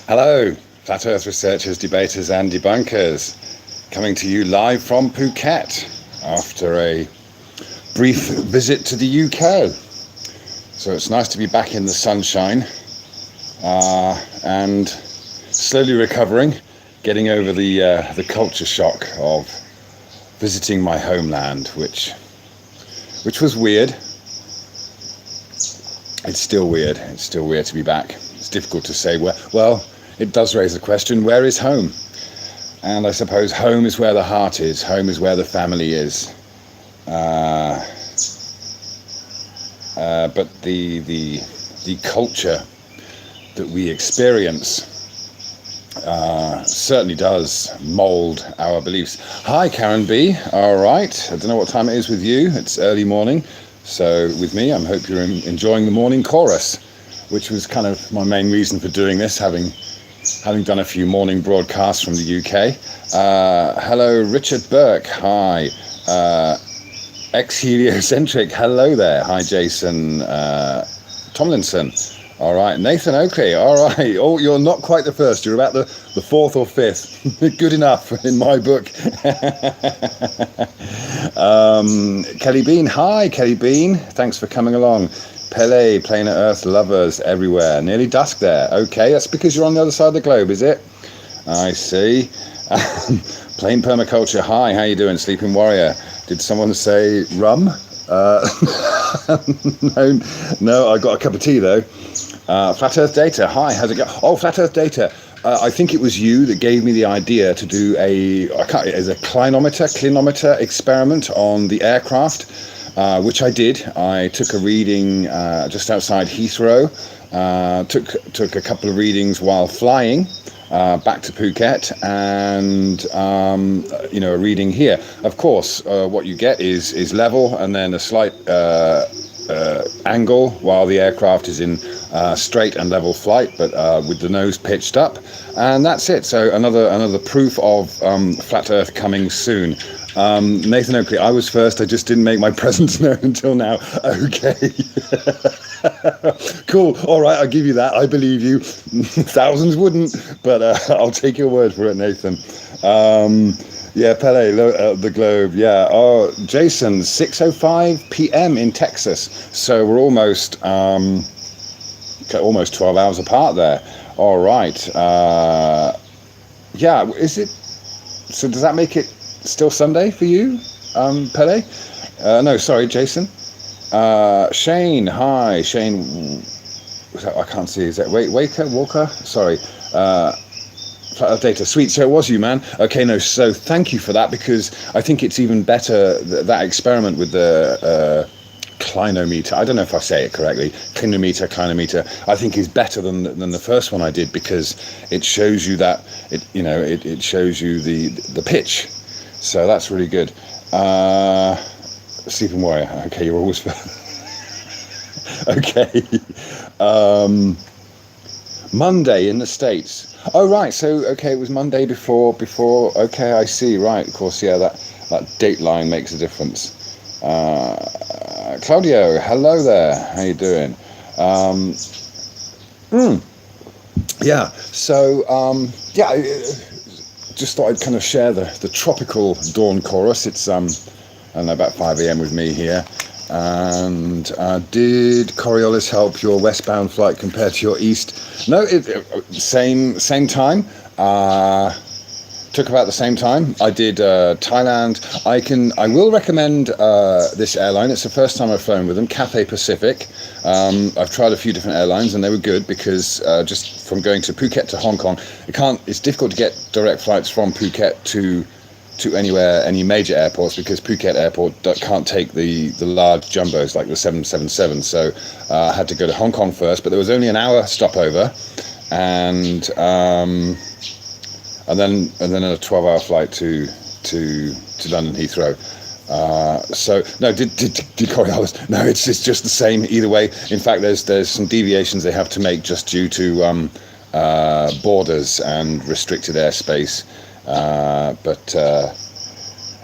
Hello, Flat Earth researchers, debaters and debunkers, coming to you live from Phuket after a brief visit to the UK. So it's nice to be back in the sunshine and slowly recovering, getting over the culture shock of visiting my homeland, which was weird. It's still weird. It's still weird to be back. It's difficult to say where. Well, it does raise the question, where is home? And I suppose home is where the heart is. Home is where the family is. But the culture that we experience certainly does mould our beliefs. Hi, Karen B. All right. I don't know what time it is with you. It's early morning. So with me, I hope you're enjoying the morning chorus, which was kind of my main reason for doing this, having done a few morning broadcasts from the UK. Hello, Richard Burke. Hi. Ex-heliocentric. Hello there. Hi, Jason Tomlinson. All right. Nathan Oakley. All right. Oh, you're not quite the first. You're about the fourth or fifth. Good enough in my book. Kelly Bean. Hi, Kelly Bean. Thanks for coming along. Pele, planet Earth lovers everywhere. Nearly dusk there. Okay, that's because you're on the other side of the globe, is it? I see. Plain permaculture. Hi, how you doing? Sleeping Warrior. Did someone say rum? No, I got a cup of tea though. Flat Earth Data. Hi, how's it going? Oh, Flat Earth Data. I think it was you that gave me the idea to do a clinometer experiment on the aircraft. Which I did. I took a reading just outside Heathrow, took a couple of readings while flying back to Phuket, and a reading here. Of course, what you get is level and then a slight angle while the aircraft is in straight and level flight, but with the nose pitched up, and that's it. So another proof of flat Earth coming soon. Nathan Oakley, I was first. I just didn't make my presence known until now. Okay. Cool. All right, I'll give you that. I believe you. Thousands wouldn't, but I'll take your word for it, Nathan. Yeah, Pele, the globe. Yeah. Oh, Jason, 6:05 p.m. in Texas. So we're almost 12 hours apart there. All right. Yeah. Is it? So does that make it still Sunday for you, Pele? No, sorry, Jason. Shane, hi. Shane, I can't see. Is that Walker? Sorry. Data, sweet. So it was you, man. Okay, no. So thank you for that, because I think it's even better that experiment with the clinometer. I don't know if I say it correctly. Clinometer. I think is better than the first one I did, because it shows you that it shows you the pitch. So that's really good. Sleeping Warrior. Okay, you're always okay. Monday in the States. Oh right. So okay, it was Monday before. Okay, I see. Right. Of course. Yeah. That date line makes a difference. Claudio, hello there. How you doing? Yeah. So just thought I'd kind of share the tropical dawn chorus. It's I don't know, about 5 a.m. with me here. And did Coriolis help your westbound flight compared to your east? No, same time. Took about the same time. I did Thailand. I will recommend this airline. It's the first time I've flown with them, Cathay Pacific. I've tried a few different airlines and they were good, because just from going to Phuket to Hong Kong, it's difficult to get direct flights from Phuket to any major airports, because Phuket Airport can't take the large jumbos like the 777. So I had to go to Hong Kong first, but there was only an hour stopover, and then a 12-hour flight to London Heathrow. So no, did Coriolis? No, it's just the same either way. In fact, there's some deviations they have to make just due to borders and restricted airspace.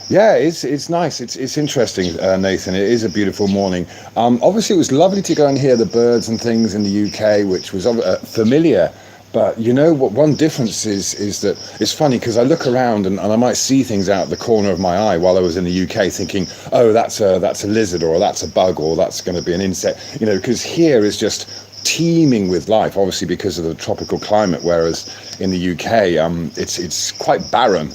Yeah, it's nice. It's interesting, Nathan. It is a beautiful morning. Obviously, it was lovely to go and hear the birds and things in the UK, which was familiar But you know what? One difference is that it's funny because I look around and I might see things out the corner of my eye while I was in the UK, thinking, oh, that's a lizard, or that's a bug, or that's going to be an insect. You know, because here is just teeming with life, obviously because of the tropical climate. Whereas in the UK, it's quite barren,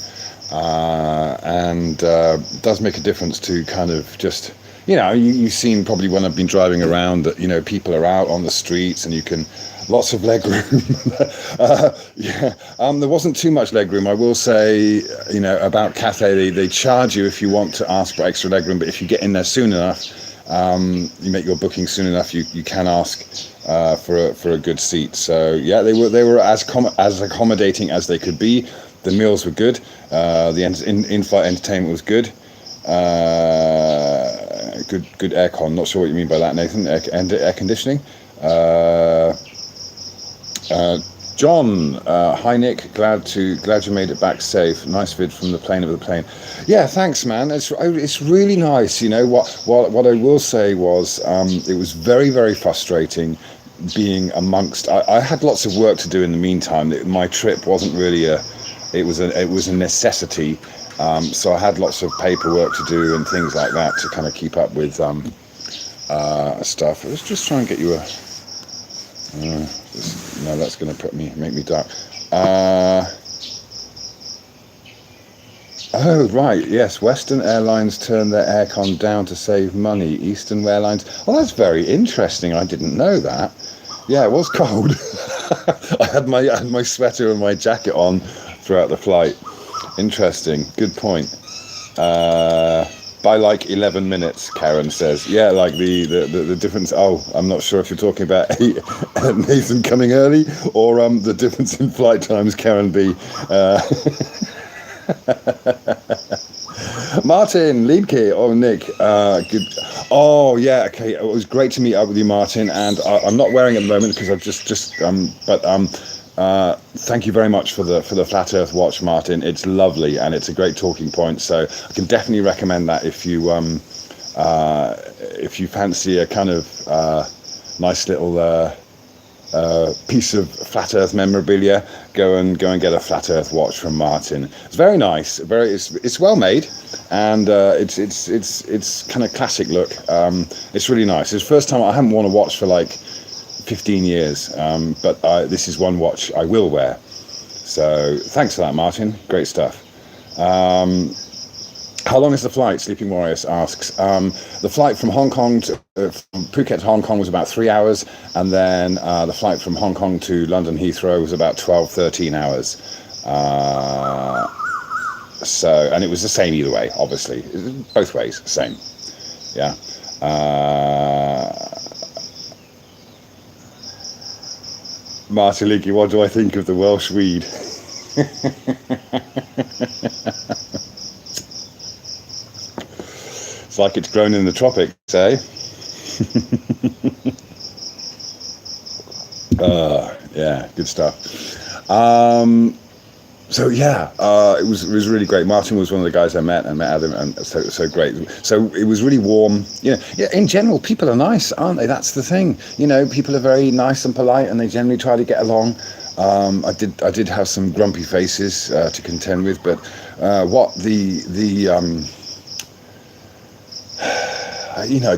and does make a difference to kind of just. You know, you've seen probably when I've been driving around that, you know, people are out on the streets and you can, lots of leg room. Yeah, there wasn't too much leg room. I will say, you know, about Cathay, they charge you if you want to ask for extra leg room, but if you get in there soon enough, you make your booking soon enough, you can ask for a good seat. So yeah, they were as accommodating as they could be. The meals were good. The in-flight entertainment was good. Good aircon. Not sure what you mean by that, Nathan. Air conditioning. John, hi Nick. Glad you made it back safe. Nice vid from the plane of the plane. Yeah, thanks, man. It's really nice. You know what I will say was it was very, very frustrating being amongst. I had lots of work to do in the meantime. My trip wasn't really it was a necessity. So I had lots of paperwork to do and things like that to kind of keep up with stuff. Let's just try and get you a. No, that's going to make me dark. Oh right, yes. Western Airlines turned their aircon down to save money. Eastern Airlines. Well, that's very interesting. I didn't know that. Yeah, it was cold. I had my sweater and my jacket on throughout the flight. Interesting. Good point. By like 11 minutes, Karen says. Yeah, like the difference. Oh, I'm not sure if you're talking about Nathan coming early or the difference in flight times, Karen B. Martin, Liebke, or Nick. Good. Oh yeah, okay. It was great to meet up with you, Martin. And I'm not wearing it at the moment because I've thank you very much for the Flat Earth Watch, Martin. It's lovely and it's a great talking point. So I can definitely recommend that if you fancy a kind of nice little piece of Flat Earth memorabilia, go and get a Flat Earth Watch from Martin. It's very nice. It's well made, and it's kind of classic look. It's really nice. It's the first time I haven't worn a watch for like 15 years, but this is one watch I will wear. So thanks for that, Martin. Great stuff. How long is the flight? Sleeping Warriors asks. The flight from Hong Kong from Phuket to Hong Kong was about 3 hours, and then the flight from Hong Kong to London Heathrow was about 13 hours. So, and it was the same either way, obviously. Both ways, same. Yeah. Martin Leakey, what do I think of the Welsh weed? It's like it's grown in the tropics, eh? Yeah, good stuff. So yeah, it was really great. Martin was one of the guys I met Adam, and so great. So it was really warm. Yeah. In general, people are nice, aren't they? That's the thing. You know, people are very nice and polite, and they generally try to get along. I did have some grumpy faces to contend with, but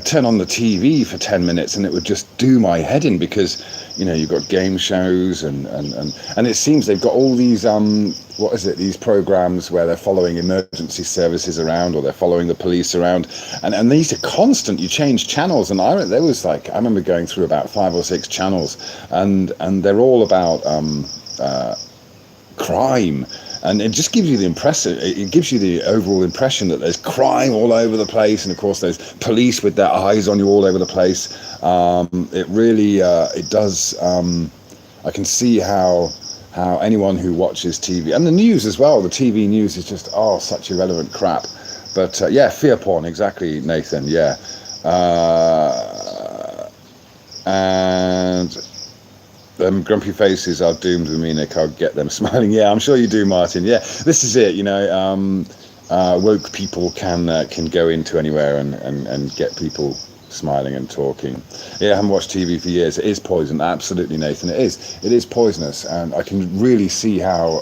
turn on the TV for 10 minutes and it would just do my head in, because you've got game shows and it seems they've got all these these programs where they're following emergency services around, or they're following the police around, and these are constant. You change channels, and I remember going through about 5 or 6 channels, and they're all about crime. And it just gives you the overall impression that there's crime all over the place, and of course there's police with their eyes on you all over the place. It really it does. I can see how anyone who watches TV and the news as well. The TV news is just such irrelevant crap. But yeah, fear porn, exactly, Nathan. Yeah, and. Grumpy faces are doomed with me, Nick. I'll get them smiling. Yeah, I'm sure you do, Martin. Yeah, this is it. Woke people can go into anywhere and get people smiling and talking. Yeah, I haven't watched TV for years. It is poison, absolutely, Nathan. It is poisonous, and I can really see how.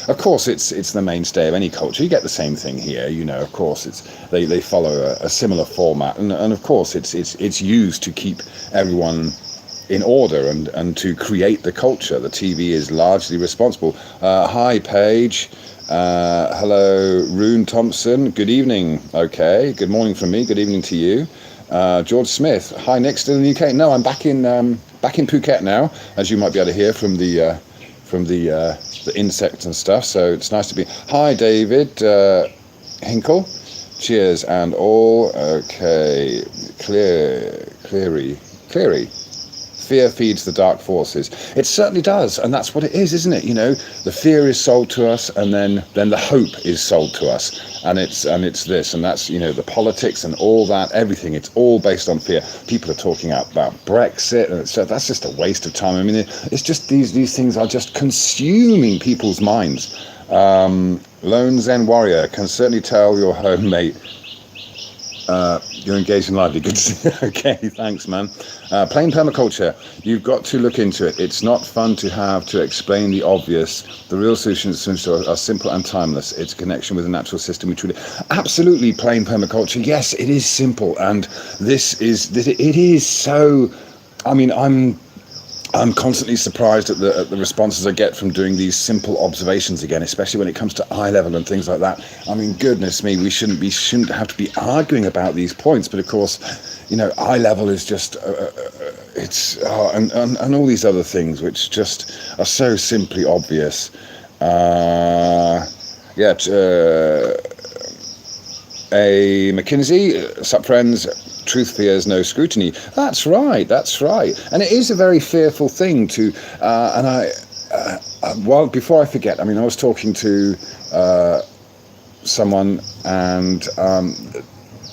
Of course, it's the mainstay of any culture. You get the same thing here, you know. Of course, they follow a similar format, and of course, it's used to keep everyone in order and to create the culture. The TV is largely responsible. Hi, Paige. Hello, Rune Thompson. Good evening. Okay. Good morning from me. Good evening to you. George Smith. Hi, Nick. Still in the UK? No, I'm back in Phuket now, as you might be able to hear from the insects and stuff. So it's nice to be. Hi, David Hinkle. Cheers and all. Okay. Cleary. Fear feeds the dark forces. It certainly does, and that's what it is, isn't it? You know, the fear is sold to us, and then the hope is sold to us, and it's this, and that's, you know, the politics and all that, everything. It's all based on fear. People are talking about Brexit, and so that's just a waste of time. I mean, it's just these things are just consuming people's minds. Lone Zen Warrior can certainly tell your home mate. You're engaged and lively. Good to see you. Okay, thanks, man. Plain permaculture. You've got to look into it. It's not fun to have to explain the obvious. The real solutions are simple and timeless. It's a connection with the natural system we truly. Absolutely, plain permaculture. Yes, it is simple, and it is so. I mean, I'm constantly surprised at the responses I get from doing these simple observations again, especially when it comes to eye level and things like that. I mean, goodness me, we shouldn't have to be arguing about these points, but of course, you know, eye level is just and all these other things which just are so simply obvious. A McKinsey, sup friends. Truth fears no scrutiny. That's right. And it is a very fearful thing to. Well, before I forget, I mean, I was talking to someone, and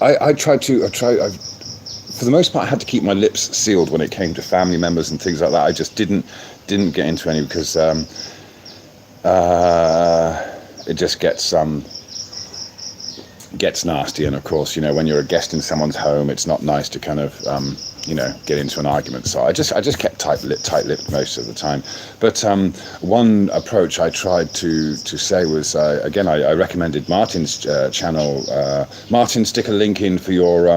I tried. For the most part, I had to keep my lips sealed when it came to family members and things like that. I just didn't get into any because it just gets nasty, and of course, you know, when you're a guest in someone's home, it's not nice to kind of you know, get into an argument. So I just kept tight-lipped most of the time. But one approach I tried to say was again, I recommended Martin's channel. Martin, stick a link in for your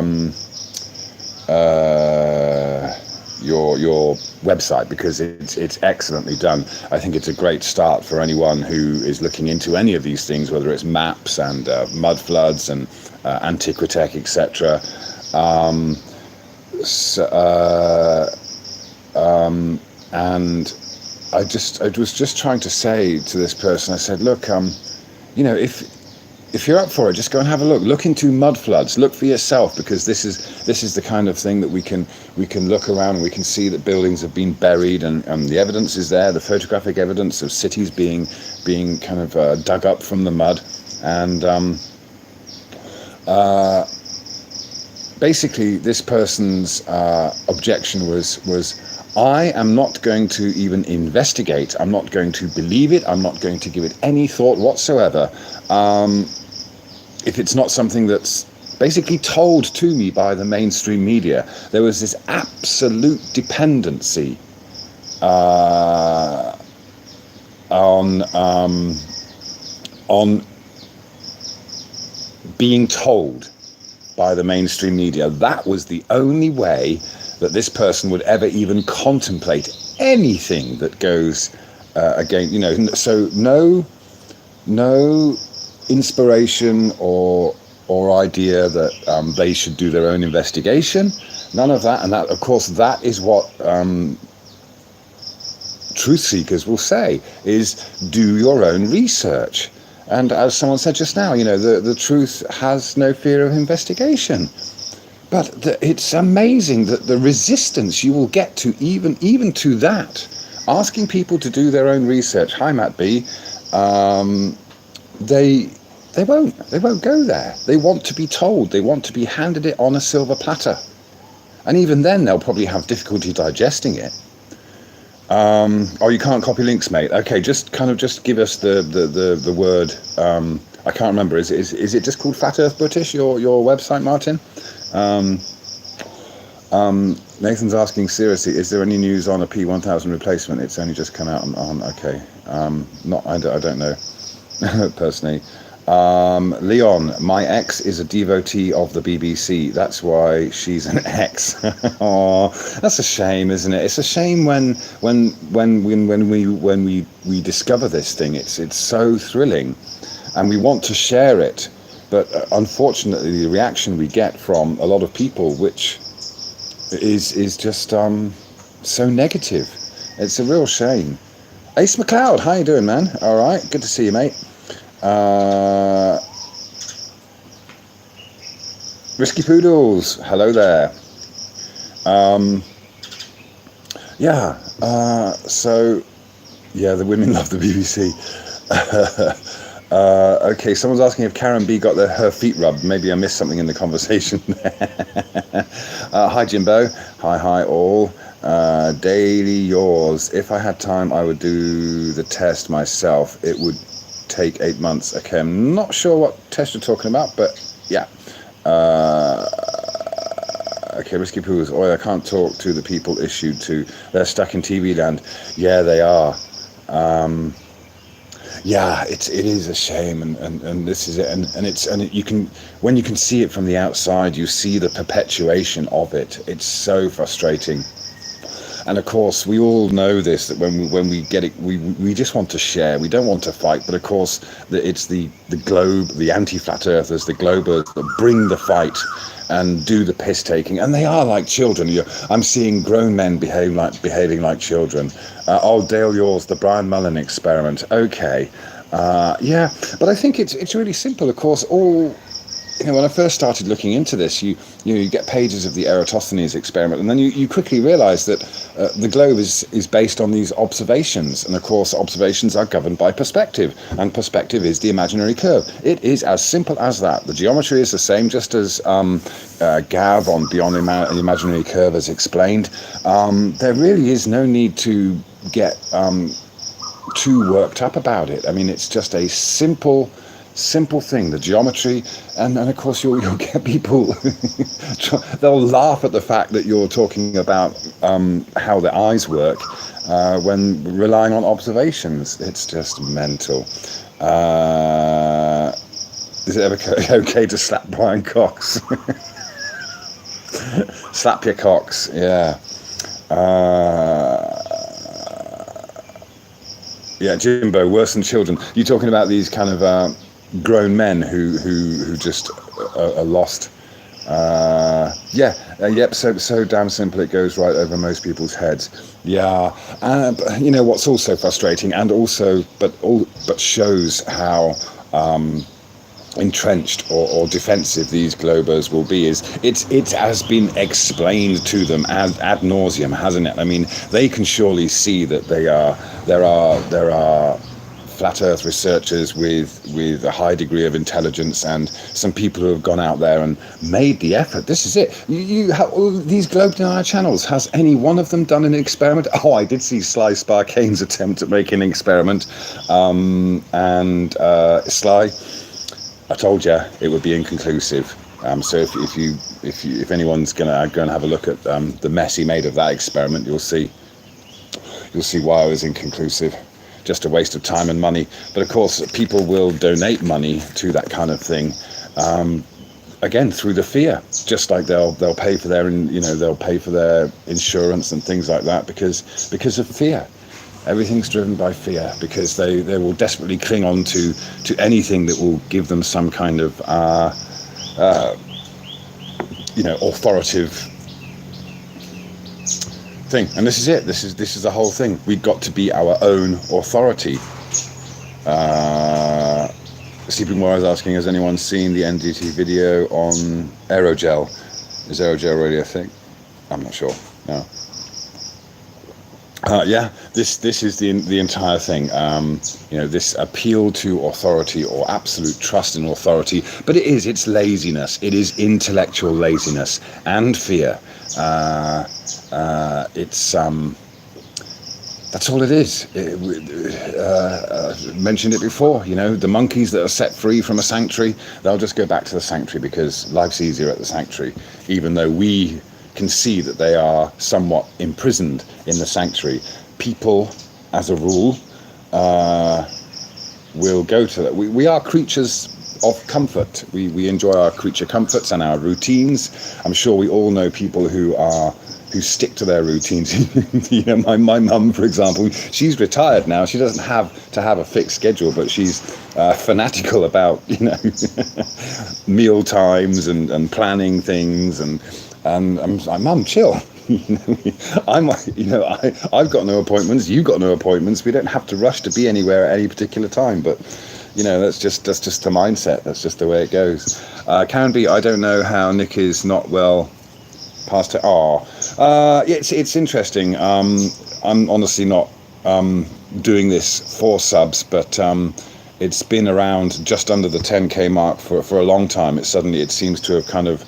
website, because it's excellently done. I think it's a great start for anyone who is looking into any of these things, whether it's maps and mud floods and Antiquitech, etc. And I was just trying to say to this person, I said, look, you know, if you're up for it, just go and have a look. Look into mud floods. Look for yourself, because this is the kind of thing that we can look around and we can see that buildings have been buried, and the evidence is there. The photographic evidence of cities being kind of dug up from the mud, and basically this person's objection was. I am not going to even investigate. I'm not going to believe it. I'm not going to give it any thought whatsoever. If it's not something that's basically told to me by the mainstream media. There was this absolute dependency on being told by the mainstream media. That was the only way that this person would ever even contemplate anything that goes against, you know, so no inspiration or idea that they should do their own investigation, none of that. And that, of course, that is what truth seekers will say, is do your own research. And as someone said just now, you know, the truth has no fear of investigation. But it's amazing that the resistance you will get to even to that, asking people to do their own research. Hi, Matt B. They won't go there. They want to be told. They want to be handed it on a silver platter. And even then, they'll probably have difficulty digesting it. Oh, you can't copy links, mate. Okay, just give us the word. I can't remember. Is it just called Flat Earth British? Your website, Martin? Nathan's asking seriously, is there any news on a P1000 replacement? It's only just come out on okay. I don't know personally. Leon, my ex is a devotee of the BBC. That's why she's an ex. Oh, that's a shame, isn't it? It's a shame when we discover this thing. It's so thrilling, and we want to share it, but unfortunately, the reaction we get from a lot of people, which is just so negative. It's a real shame. Ace McLeod, how you doing, man? All right, good to see you, mate. Risky Poodles, hello there. So yeah, the women love the BBC. Okay, someone's asking if Karen B got her feet rubbed. Maybe I missed something in the conversation. Hi Jimbo, hi all. Daily yours. If I had time, I would do the test myself. It would take 8 months. Okay, I'm not sure what test you're talking about, but yeah. Okay, Risky Poos. Oh, I can't talk to the people issued to. They're stuck in TV land. Yeah, they are. Yeah, it is a shame, and this is it, you can, when you can see it from the outside, you see the perpetuation of it. It's so frustrating. And of course, we all know this, that when we get it, we just want to share. We don't want to fight. But of course, it's the globe, the anti-flat earthers, the globers that bring the fight and do the piss taking. And they are like children. I'm seeing grown men behaving like children. Dale yours, the Brian Mullen experiment. Okay, yeah, but I think it's really simple. Of course, when I first started looking into this, you get pages of the Eratosthenes experiment, and then you quickly realise that the globe is based on these observations, and of course observations are governed by perspective, and perspective is the imaginary curve. It is as simple as that. The geometry is the same, just as Gav on Beyond the Imaginary Curve has explained. There really is no need to get too worked up about it. I mean, it's just a simple thing, the geometry, and of course you'll get people they'll laugh at the fact that you're talking about how the eyes work when relying on observations. It's just mental. Is it ever okay to slap Brian Cox? Slap your Cox, yeah. Yeah, Jimbo, worse than children. You're talking about these kind of grown men who just are lost. Yep. So damn simple. It goes right over most people's heads. Yeah. But you know what's also frustrating, and also, but shows how entrenched or defensive these globers will be, is it has been explained to them ad nauseum, hasn't it? I mean, they can surely see that there are flat earth researchers with a high degree of intelligence, and some people who have gone out there and made the effort. This is it. You have all these globe denier channels. Has any one of them done an experiment? Oh, I did see Sly Sparkane's attempt at making an experiment, and Sly, I told you it would be inconclusive. So if anyone's gonna go and have a look at the mess he made of that experiment, you'll see why it was inconclusive. Just a waste of time and money. But of course, people will donate money to that kind of thing, again through the fear. Just like they'll pay for their insurance and things like that because of fear. Everything's driven by fear, because they will desperately cling on to anything that will give them some kind of authoritative thing. And this is it. This is the whole thing. We've got to be our own authority. Sleeping Warriors asking, has anyone seen the NDT video on aerogel? Is aerogel really a thing? I'm not sure. No. This is the entire thing. This appeal to authority, or absolute trust in authority, but it's laziness. It is intellectual laziness and fear. That's all it is. Mentioned it before. The monkeys that are set free from a sanctuary, they'll just go back to the sanctuary because life's easier at the sanctuary, even though we can see that they are somewhat imprisoned in the sanctuary. People, as a rule, will go to that. We are creatures of comfort. We enjoy our creature comforts and our routines. I'm sure we all know people who stick to their routines. You know, my mum, for example, she's retired now. She doesn't have to have a fixed schedule, but she's fanatical about, you know, meal times and planning things. And I'm like, Mum, chill. I've got no appointments. You've got no appointments. We don't have to rush to be anywhere at any particular time. But you know, that's just the mindset. That's just the way it goes. Karen B, I don't know how Nick is not well. Past it. It's interesting. I'm honestly not doing this for subs, but it's been around just under the 10k mark for a long time. It seems to have kind of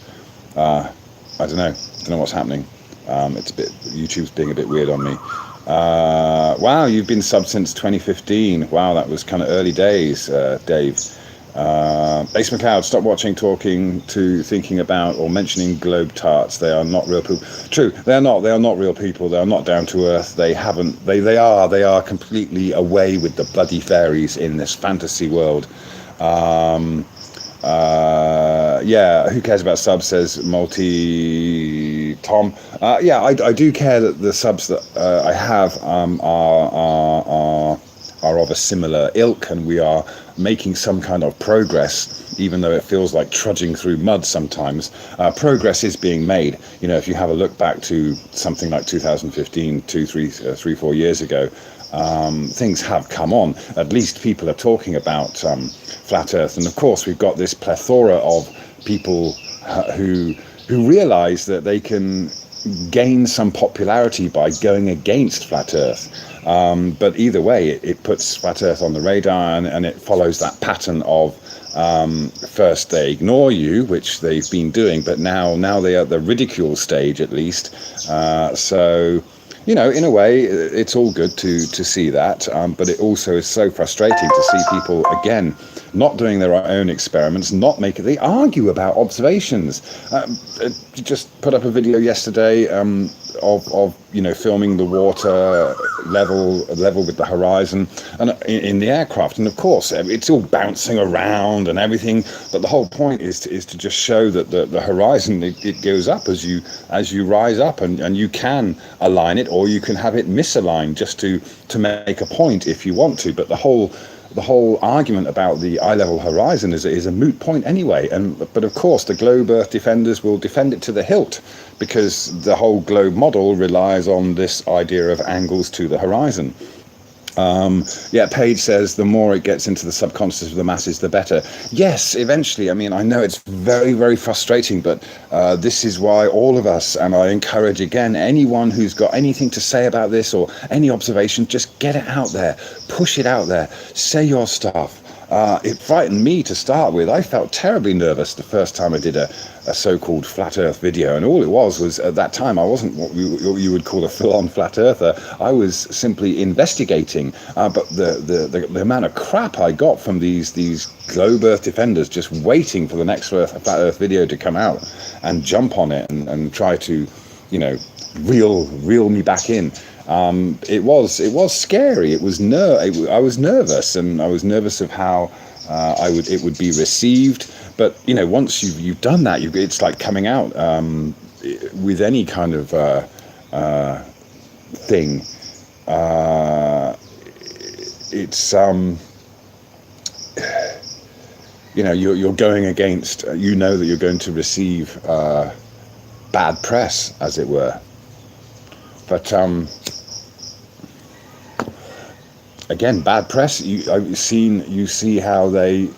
I don't know what's happening. YouTube's being a bit weird on me. Wow, you've been subbed since 2015. Wow, that was kind of early days, Dave. Ace McLeod, stop watching, talking to, thinking about, or mentioning globe tarts. They are not real people. True, they are not real people. They are not down to earth. They are completely away with the bloody fairies in this fantasy world. Who cares about subs, says Multi Tom. I do care that the subs that I have are of a similar ilk, and we are making some kind of progress, even though it feels like trudging through mud sometimes. Progress is being made. You know, if you have a look back to something like 2015, 4 years ago, things have come on. At least people are talking about flat Earth, and of course we've got this plethora of people who realize that they can gain some popularity by going against flat Earth. But either way, it puts flat Earth on the radar, and it follows that pattern of first they ignore you, which they've been doing, but now they are at the ridicule stage at least. So, you know, in a way, it's all good to see that, but it also is so frustrating to see people, again, not doing their own experiments, they argue about observations. Just put up a video yesterday of you know, filming the water level with the horizon and in the aircraft, and of course it's all bouncing around and everything, but the whole point is to just show that the horizon, it goes up as you rise up, and you can align it, or you can have it misaligned just to make a point if you want to. But the whole argument about the eye level horizon is a moot point anyway. But of course the globe Earth defenders will defend it to the hilt, because the whole globe model relies on this idea of angles to the horizon. Paige says the more it gets into the subconscious of the masses, the better. Yes, eventually. I mean, I know it's very, very frustrating, but this is why all of us, and I encourage again anyone who's got anything to say about this or any observation, just get it out there, push it out there, say your stuff. It frightened me to start with. I felt terribly nervous the first time I did a so-called flat Earth video, and all it was at that time I wasn't what you would call a full-on flat earther. I was simply investigating, but the amount of crap I got from these globe Earth defenders just waiting for the next flat Earth video to come out and jump on it and try to, you know, reel me back in. It was scary. I was nervous, and I was nervous of how it would be received. But you know, once you've done that, it's like coming out with any kind of thing. It's you know, you're going against. You know that you're going to receive bad press, as it were. But again, bad press. You see how the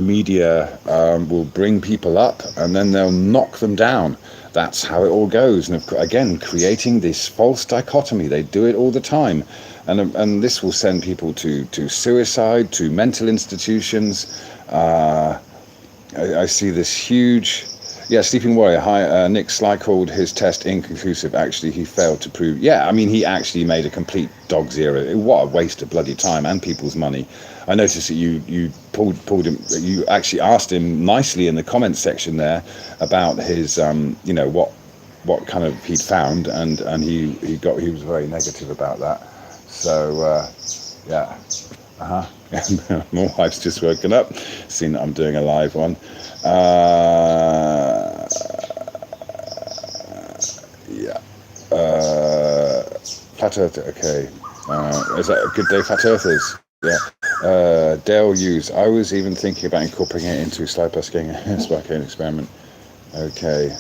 media will bring people up, and then they'll knock them down. That's how it all goes. And again, creating this false dichotomy. They do it all the time, and this will send people to suicide, to mental institutions. I see this huge. Yeah, Sleeping Warrior. Hi, Nick Sly called his test inconclusive. Actually, he failed to prove. Yeah, I mean, he actually made a complete dog's ear. What a waste of bloody time and people's money. I noticed that you pulled him. You actually asked him nicely in the comments section there about his what kind of he'd found, and he was very negative about that. So yeah. My wife's just woken up, seen that I'm doing a live one. Yeah. Flat Earth, okay. Is that a good day, Flat Earthers? Yeah. Dale Hughes, I was even thinking about incorporating it into slide busking sparking experiment. Okay.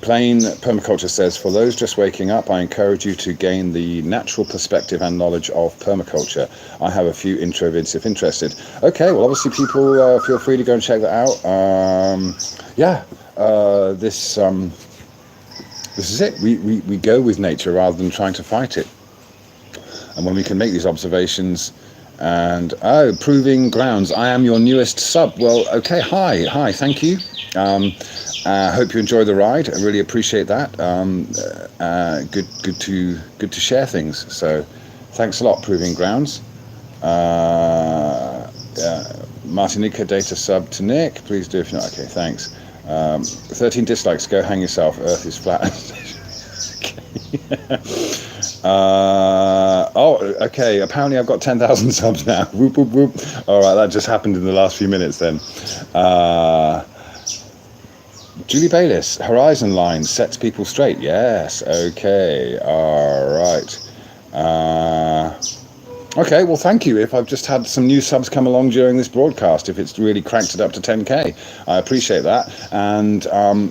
Plain Permaculture says, for those just waking up, I encourage you to gain the natural perspective and knowledge of permaculture. I have a few intro vids if interested. Okay, well, obviously people feel free to go and check that out. This is it. We go with nature rather than trying to fight it. And when we can make these observations and proving grounds, I am your newest sub. Well, okay, hi, thank you. Hope you enjoy the ride. I really appreciate that. Good to share things. So, thanks a lot, Proving Grounds. Martinica data sub to Nick. Please do if not. Okay, thanks. 13 dislikes. Go hang yourself. Earth is flat. Okay. Apparently, I've got 10,000 subs now. Whoop whoop whoop. All right, that just happened in the last few minutes. Then. Julie Bayliss, horizon line sets people straight. Yes, okay, all right. Okay, well, thank you. If I've just had some new subs come along during this broadcast, if it's really cranked it up to 10K, I appreciate that. And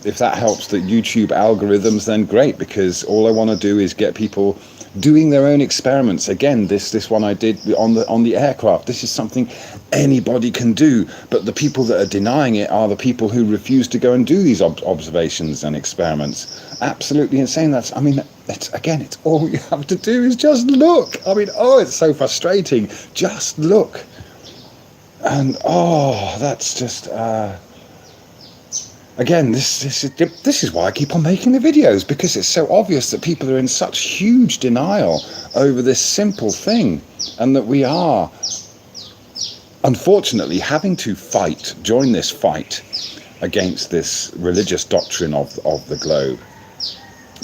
if that helps the YouTube algorithms, then great, because all I want to do is get people doing their own experiments. Again, this one I did on the aircraft. This is something anybody can do, but the people that are denying it are the people who refuse to go and do these observations and experiments. Absolutely insane. It's all you have to do is just look. I mean, it's so frustrating. Just look. And that's just again, this is why I keep on making the videos, because it's so obvious that people are in such huge denial over this simple thing, and that we are unfortunately having to join this fight against this religious doctrine of the globe.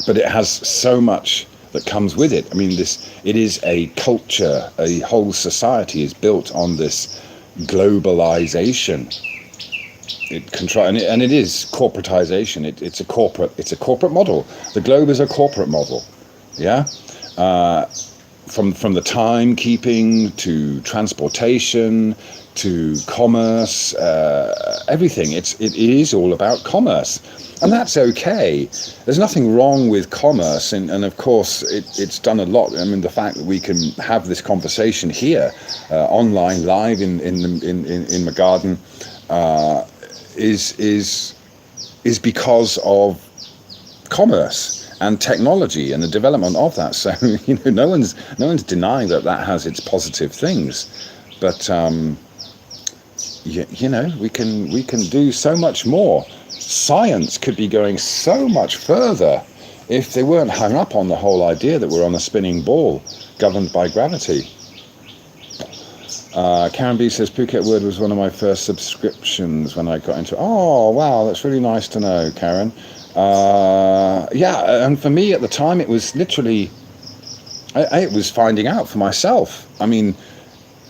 But it has so much that comes with it. I mean, it is a culture, a whole society is built on this globalization. And it is corporatization. It's a corporate model. The globe is a corporate model. Yeah. From the timekeeping to transportation to commerce, everything. It is all about commerce, and that's okay. There's nothing wrong with commerce, and of course it's done a lot. I mean, the fact that we can have this conversation here, online, live in my garden, is because of commerce and technology and the development of that. So no one's denying that has its positive things, but we can do so much more. Science could be going so much further if they weren't hung up on the whole idea that we're on a spinning ball governed by gravity. Karen B says Phuket Word was one of my first subscriptions when I got into it. Oh wow, that's really nice to know, Karen. And for me at the time, it was literally, it was finding out for myself. I mean,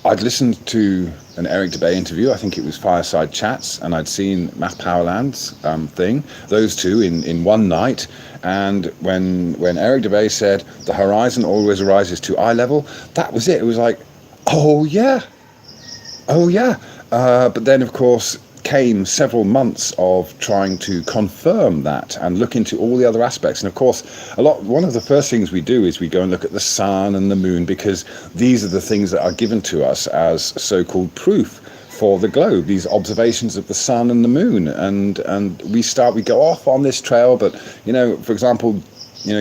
I'd listened to an Eric Dubay interview, I think it was Fireside Chats, and I'd seen Matt Powerland's thing, those two in one night. And when Eric Dubay said, the horizon always rises to eye level, that was it. It was like, oh yeah. But then, of course, came several months of trying to confirm that and look into all the other aspects. And of course, one of the first things we do is we go and look at the sun and the moon, because these are the things that are given to us as so-called proof for the globe, these observations of the sun and the moon. And we go off on this trail, but, for example,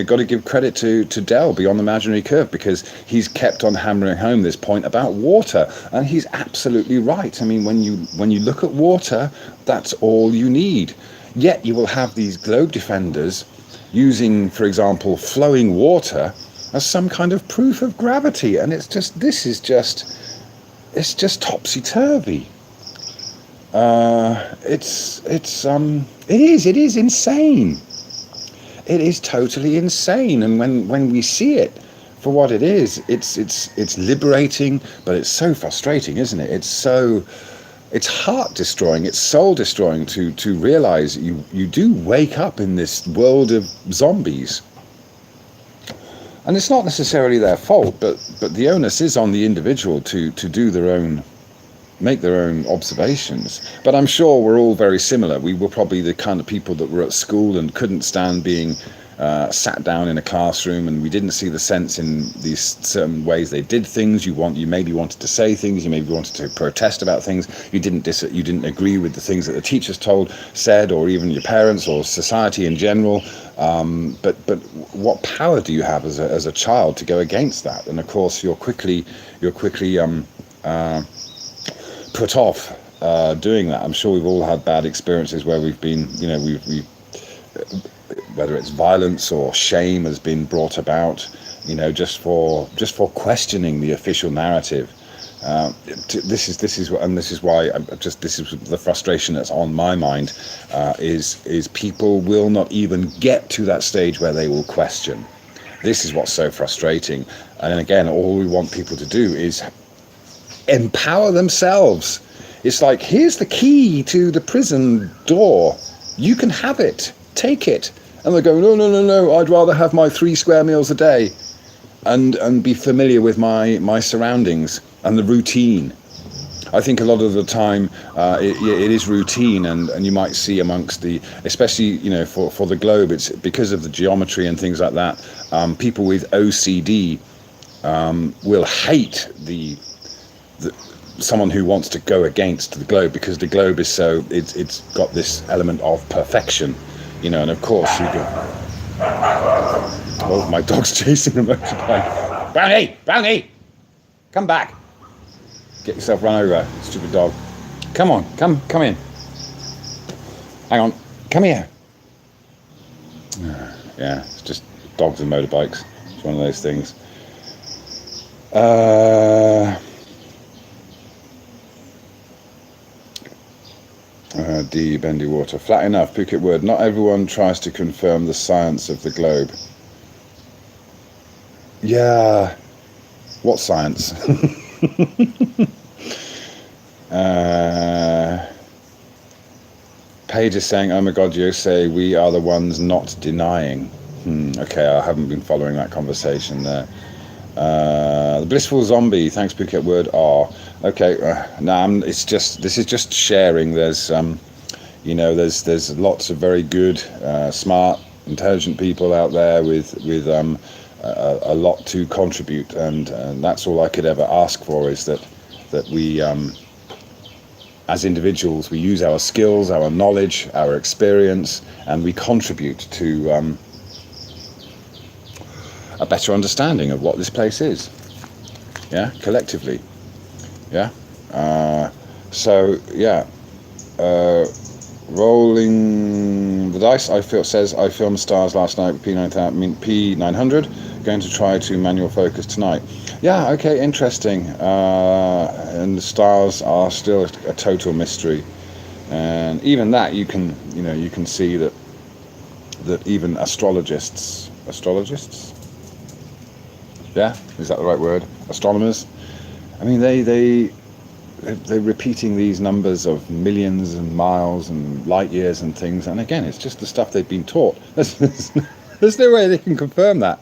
got to give credit to Del Beyond the Imaginary Curve, because he's kept on hammering home this point about water, and he's absolutely right. I mean, when you look at water, that's all you need. Yet you will have these globe defenders using, for example, flowing water as some kind of proof of gravity, and it's just topsy-turvy. It is insane. It is totally insane, and when we see it for what it is, it's liberating, but it's so frustrating, isn't it? It's heart destroying, it's soul destroying to realize you do wake up in this world of zombies. And it's not necessarily their fault, but the onus is on the individual to make their own observations. But I'm sure we're all very similar. We were probably the kind of people that were at school and couldn't stand being sat down in a classroom, and we didn't see the sense in these certain ways they did things. You maybe wanted to say things, you maybe wanted to protest about things. You didn't agree with the things that the teachers said, or even your parents or society in general. But what power do you have as a child to go against that? And of course, you're quickly put off doing that. I'm sure we've all had bad experiences where we've been, we've whether it's violence or shame has been brought about, just for questioning the official narrative. This is why this is the frustration that's on my mind. Is people will not even get to that stage where they will question. This is what's so frustrating. And again, all we want people to do is empower themselves. It's like, here's the key to the prison door. You can have it. Take it. And they go, no, I'd rather have my 3 square meals a day and be familiar with my surroundings and the routine. I think a lot of the time it is routine, and you might see amongst especially for the globe, it's because of the geometry and things like that. People with OCD will hate someone who wants to go against the globe, because the globe is it's got this element of perfection. And of course you go, oh, my dog's chasing the motorbike. Brownie, come back. Get yourself run over, stupid dog. Come on, come in. Hang on, come here. Yeah, it's just dogs and motorbikes. It's one of those things. D. Bendy Water. Flat enough, Phuket word. Not everyone tries to confirm the science of the globe. Yeah. What science? Paige is saying, oh my God, you say we are the ones not denying. Okay, I haven't been following that conversation there. The blissful zombie, thanks Phuket word. Okay, this is just sharing. There's there's lots of very good, smart, intelligent people out there with a lot to contribute, and that's all I could ever ask for, is that we as individuals, we use our skills, our knowledge, our experience, and we contribute to a better understanding of what this place is, collectively. Rolling the dice, I filmed stars last night with P900, going to try to manual focus tonight. Okay, interesting. And the stars are still a total mystery, and even that you can see that even astrologists, is that the right word? Astronomers. I mean, they're repeating these numbers of millions and miles and light years and things, and again, it's just the stuff they've been taught. There's no way they can confirm that,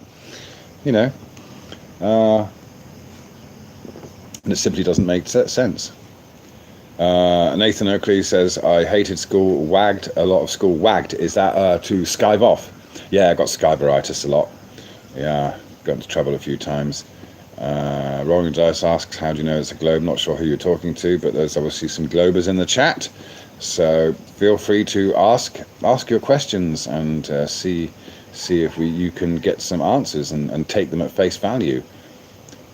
and it simply doesn't make sense. Nathan Oakley says, I hated school, wagged a lot of school. Wagged, is that to skive off? Yeah, I got skiveritis a lot. Got into trouble a few times. Rolling Dice asks, how do you know it's a globe? Not sure who you're talking to, but there's obviously some globers in the chat, so feel free to ask your questions and see if you can get some answers and take them at face value.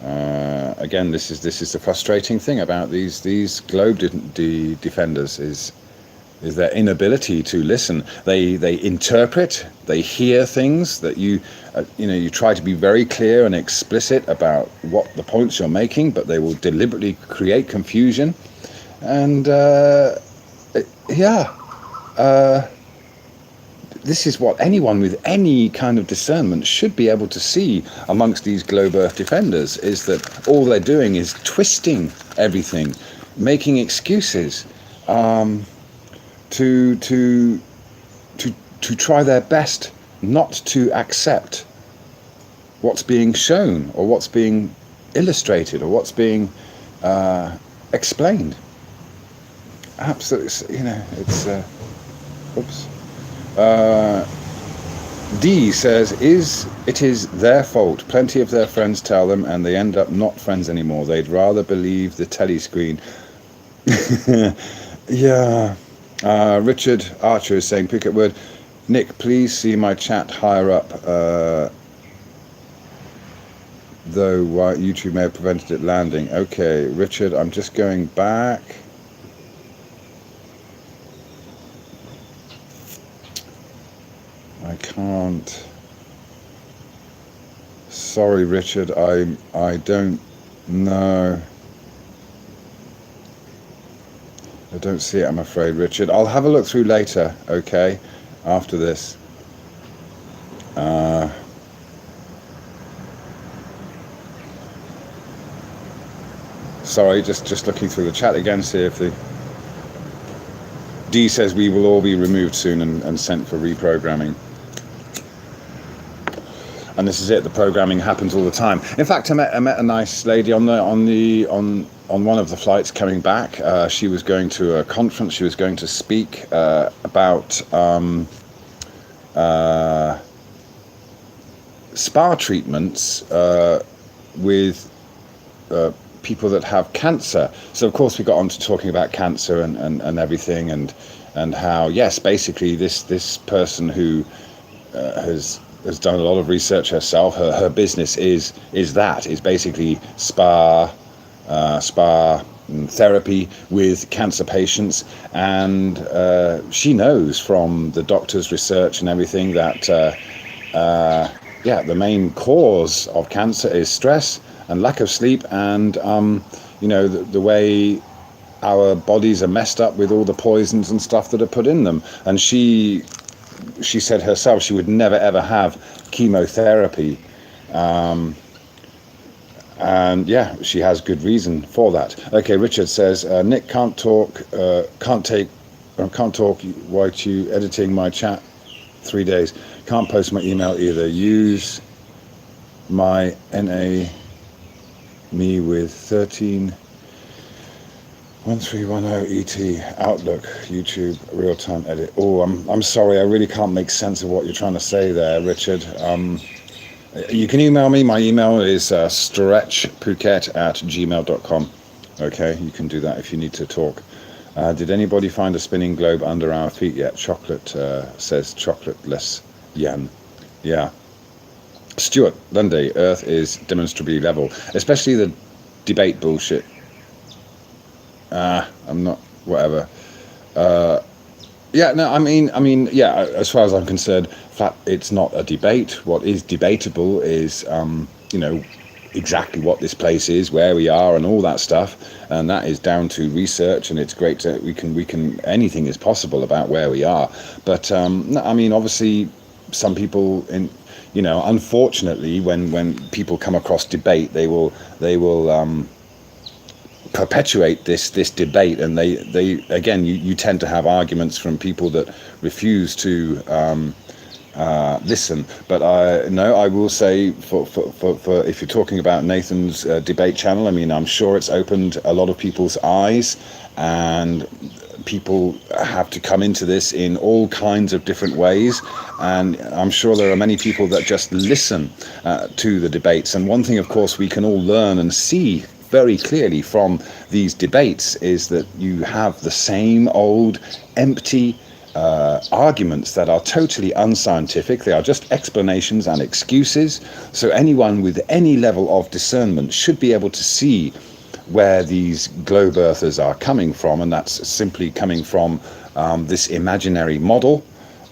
Again, this is the frustrating thing about these globe defenders, is is their inability to listen. They interpret, they hear things that you you try to be very clear and explicit about what the points you're making, but they will deliberately create confusion. And this is what anyone with any kind of discernment should be able to see amongst these globe earth defenders, is that all they're doing is twisting everything, making excuses, to try their best not to accept what's being shown or what's being illustrated or what's being explained. Absolutely, it's oops. D says, it is their fault. Plenty of their friends tell them, and they end up not friends anymore. They'd rather believe the telescreen. Yeah. Richard Archer is saying, Phuket word, Nick, please see my chat higher up. Though YouTube may have prevented it landing. Okay, Richard, I'm just going back. I can't. Sorry, Richard, I don't know. I don't see it, I'm afraid, Richard. I'll have a look through later, okay, after this. Sorry, just looking through the chat again, see if the... D says we will all be removed soon and sent for reprogramming. And this is it, the programming happens all the time. In fact, I met a nice lady on one of the flights coming back. She was going to a conference. She was going to speak about spa treatments with people that have cancer. So of course we got on to talking about cancer and everything, and how, yes, basically this person who has done a lot of research herself. Her business is basically spa therapy with cancer patients, and she knows from the doctor's research and everything that the main cause of cancer is stress and lack of sleep, and the way our bodies are messed up with all the poisons and stuff that are put in them. And she said herself she would never ever have chemotherapy, and yeah, she has good reason for that. Okay, Richard says, Nick can't talk while you editing my chat 3 days, can't post my email either, use my NA me with 131310 ET Outlook YouTube real-time edit. Oh, I'm sorry, I really can't make sense of what you're trying to say there, Richard. You can email me. My email is stretchphuket@gmail.com. Okay, you can do that if you need to talk. Did anybody find a spinning globe under our feet yet? Chocolate says chocolateless yen. Yeah. Stuart Lundy, Earth is demonstrably level, especially the debate bullshit. I'm not, whatever. Yeah, as far as I'm concerned, it's not a debate. What is debatable is, exactly what this place is, where we are, and all that stuff, and that is down to research. And it's great that we can anything is possible about where we are. But obviously, some people unfortunately, when people come across debate, they will perpetuate this debate, and they again, you tend to have arguments from people that refuse to listen. But I will say, for if you're talking about Nathan's debate channel, I'm sure it's opened a lot of people's eyes, and people have to come into this in all kinds of different ways, and I'm sure there are many people that just listen to the debates. And one thing, of course, we can all learn and see very clearly from these debates is that you have the same old empty arguments that are totally unscientific. They are just explanations and excuses. So anyone with any level of discernment should be able to see where these globe earthers are coming from, and that's simply coming from this imaginary model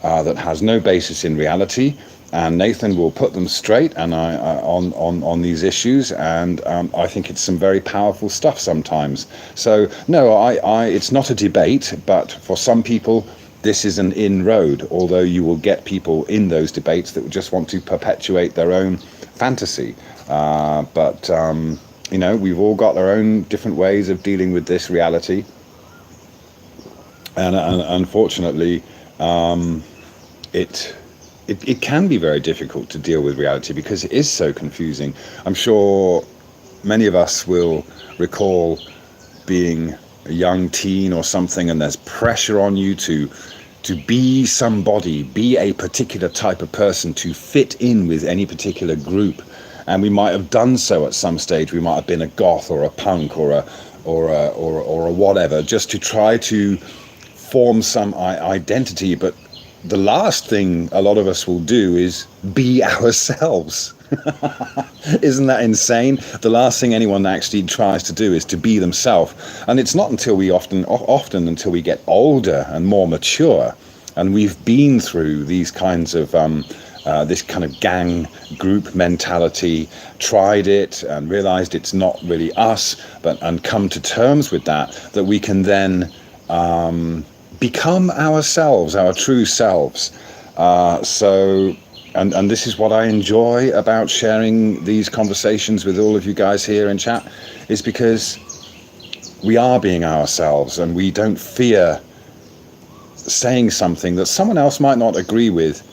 that has no basis in reality, and Nathan will put them straight and on these issues, and I think it's some very powerful stuff sometimes. So no, it's not a debate, but for some people this is an inroad, although you will get people in those debates that just want to perpetuate their own fantasy. But we've all got our own different ways of dealing with this reality, and unfortunately it can be very difficult to deal with reality because it is so confusing. I'm sure many of us will recall being a young teen or something, and there's pressure on you to be somebody, be a particular type of person, to fit in with any particular group. And we might have done so at some stage. We might have been a goth or a punk or a whatever, just to try to form some identity. But the last thing a lot of us will do is be ourselves. Isn't that insane? The last thing anyone actually tries to do is to be themselves. And it's not until we often until we get older and more mature, and we've been through these kinds of this kind of gang group mentality, tried it and realized it's not really us, and come to terms with that we can then become ourselves, our true selves. And this is what I enjoy about sharing these conversations with all of you guys here in chat, is because we are being ourselves, and we don't fear saying something that someone else might not agree with,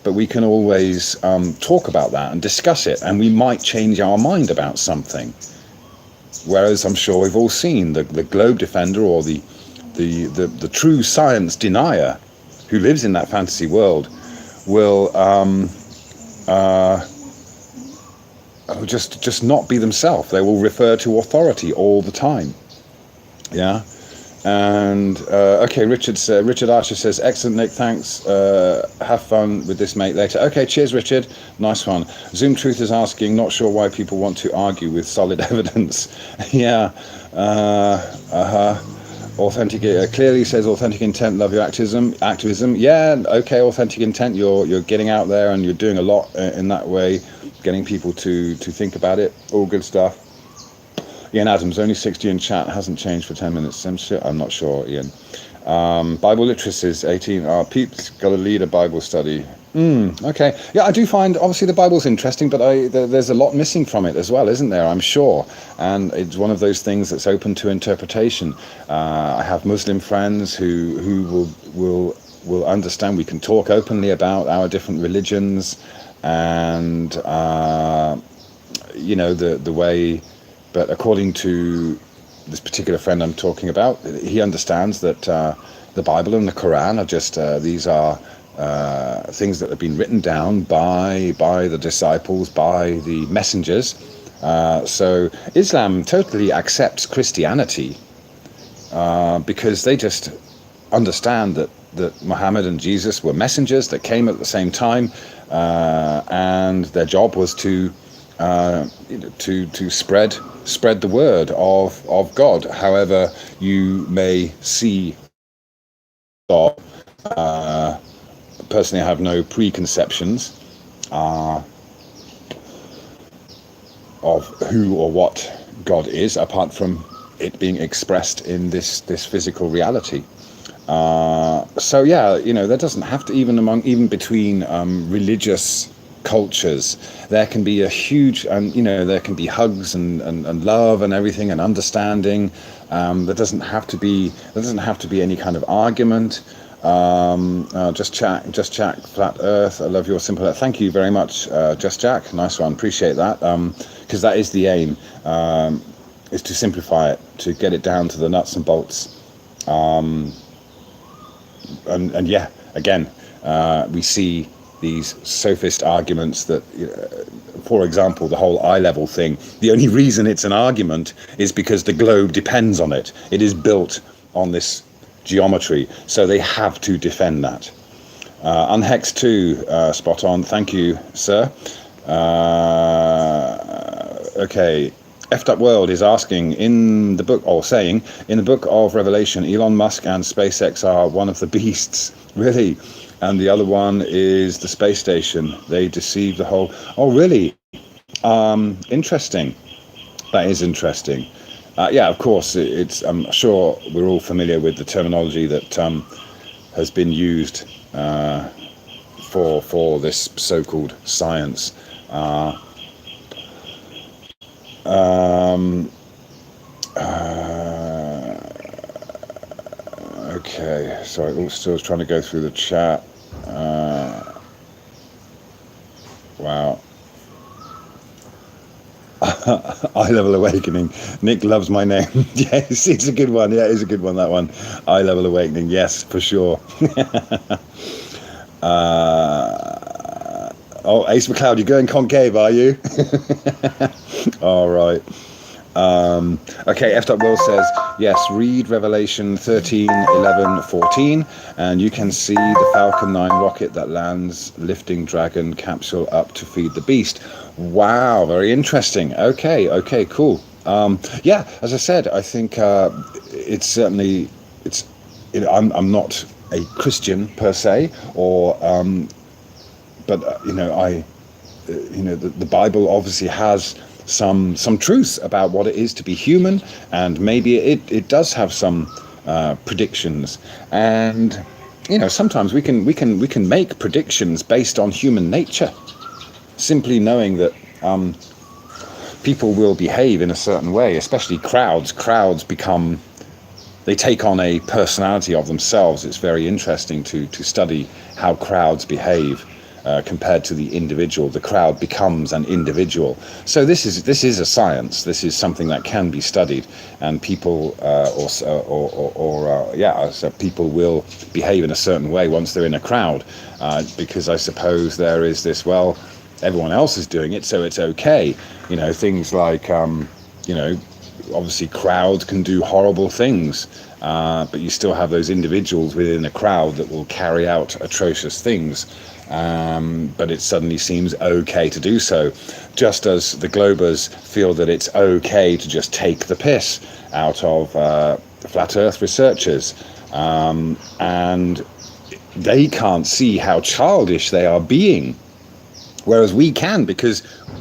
but we can always talk about that and discuss it, and we might change our mind about something. Whereas I'm sure we've all seen the globe defender, or the true science denier who lives in that fantasy world will just not be themselves. They will refer to authority all the time. Yeah. And okay, Richard Archer says, excellent, Nick, thanks, have fun with this, mate, later. Okay, cheers, Richard, nice one. Zoom Truth is asking, not sure why people want to argue with solid evidence. Yeah. Authentic, clearly says authentic intent, love your activism. Yeah, okay, authentic intent, you're getting out there and you're doing a lot in that way, getting people to think about it. All good stuff. Ian Adams, only 60 in chat, hasn't changed for 10 minutes. I'm not sure, Ian. Bible literacy is 18. Pete's got to lead a Bible study. Okay. Yeah, I do find, obviously, the Bible's interesting, but there's a lot missing from it as well, isn't there? I'm sure. And it's one of those things that's open to interpretation. I have Muslim friends who will understand. We can talk openly about our different religions and, the way. But according to this particular friend I'm talking about, he understands that the Bible and the Quran are just these are things that have been written down by the disciples, by the messengers. So Islam totally accepts Christianity because they just understand that Muhammad and Jesus were messengers that came at the same time, and their job was to spread the word of God. However you may see God, personally I have no preconceptions of who or what God is, apart from it being expressed in this physical reality. So yeah, there doesn't have to, even between religious cultures, there can be a huge, there can be hugs and love and everything and understanding. There doesn't have to be any kind of argument. Just Jack, Flat Earth, I love your simple Earth. Thank you very much, Just Jack, nice one, appreciate that, because that is the aim, is to simplify it, to get it down to the nuts and bolts. And yeah, again, we see these sophist arguments that, for example, the whole eye level thing, the only reason it's an argument is because the globe depends on it. It is built on this geometry, so they have to defend that. Unhex 2, spot on, thank you, sir. Okay, Effed Up World is asking in the book, or saying in the book of Revelation, Elon Musk and SpaceX are one of the beasts, really, and the other one is the space station. They deceive the whole. Oh, really? Interesting. That is interesting. Yeah, of course. It's. I'm sure we're all familiar with the terminology that has been used for this so-called science. Okay, sorry, I'm still trying to go through the chat. Wow. Eye Level Awakening. Nick loves my name. Yes, it's a good one. Yeah, it's a good one, that one. Eye Level Awakening. Yes, for sure. Oh, Ace McLeod, you're going concave, are you? All right. Okay, F. Will says, yes, read Revelation 13, 11, 14, and you can see the Falcon 9 rocket that lands, lifting Dragon capsule up to feed the beast. Wow, very interesting. Okay, cool. Yeah, as I said, I think it's certainly, I'm not a Christian per se, or but the Bible obviously has some truth about what it is to be human, and maybe it does have some predictions, and sometimes we can make predictions based on human nature, simply knowing that people will behave in a certain way, especially crowds become, they take on a personality of themselves. It's very interesting to study how crowds behave compared to the individual. The crowd becomes an individual. So this is a science. This is something that can be studied, and people so people will behave in a certain way once they're in a crowd, because I suppose there is this, well, everyone else is doing it, so it's okay. Things like obviously crowds can do horrible things, but you still have those individuals within a crowd that will carry out atrocious things. But it suddenly seems okay to do so, just as the Globers feel that it's okay to just take the piss out of flat earth researchers, and they can't see how childish they are being, whereas we can.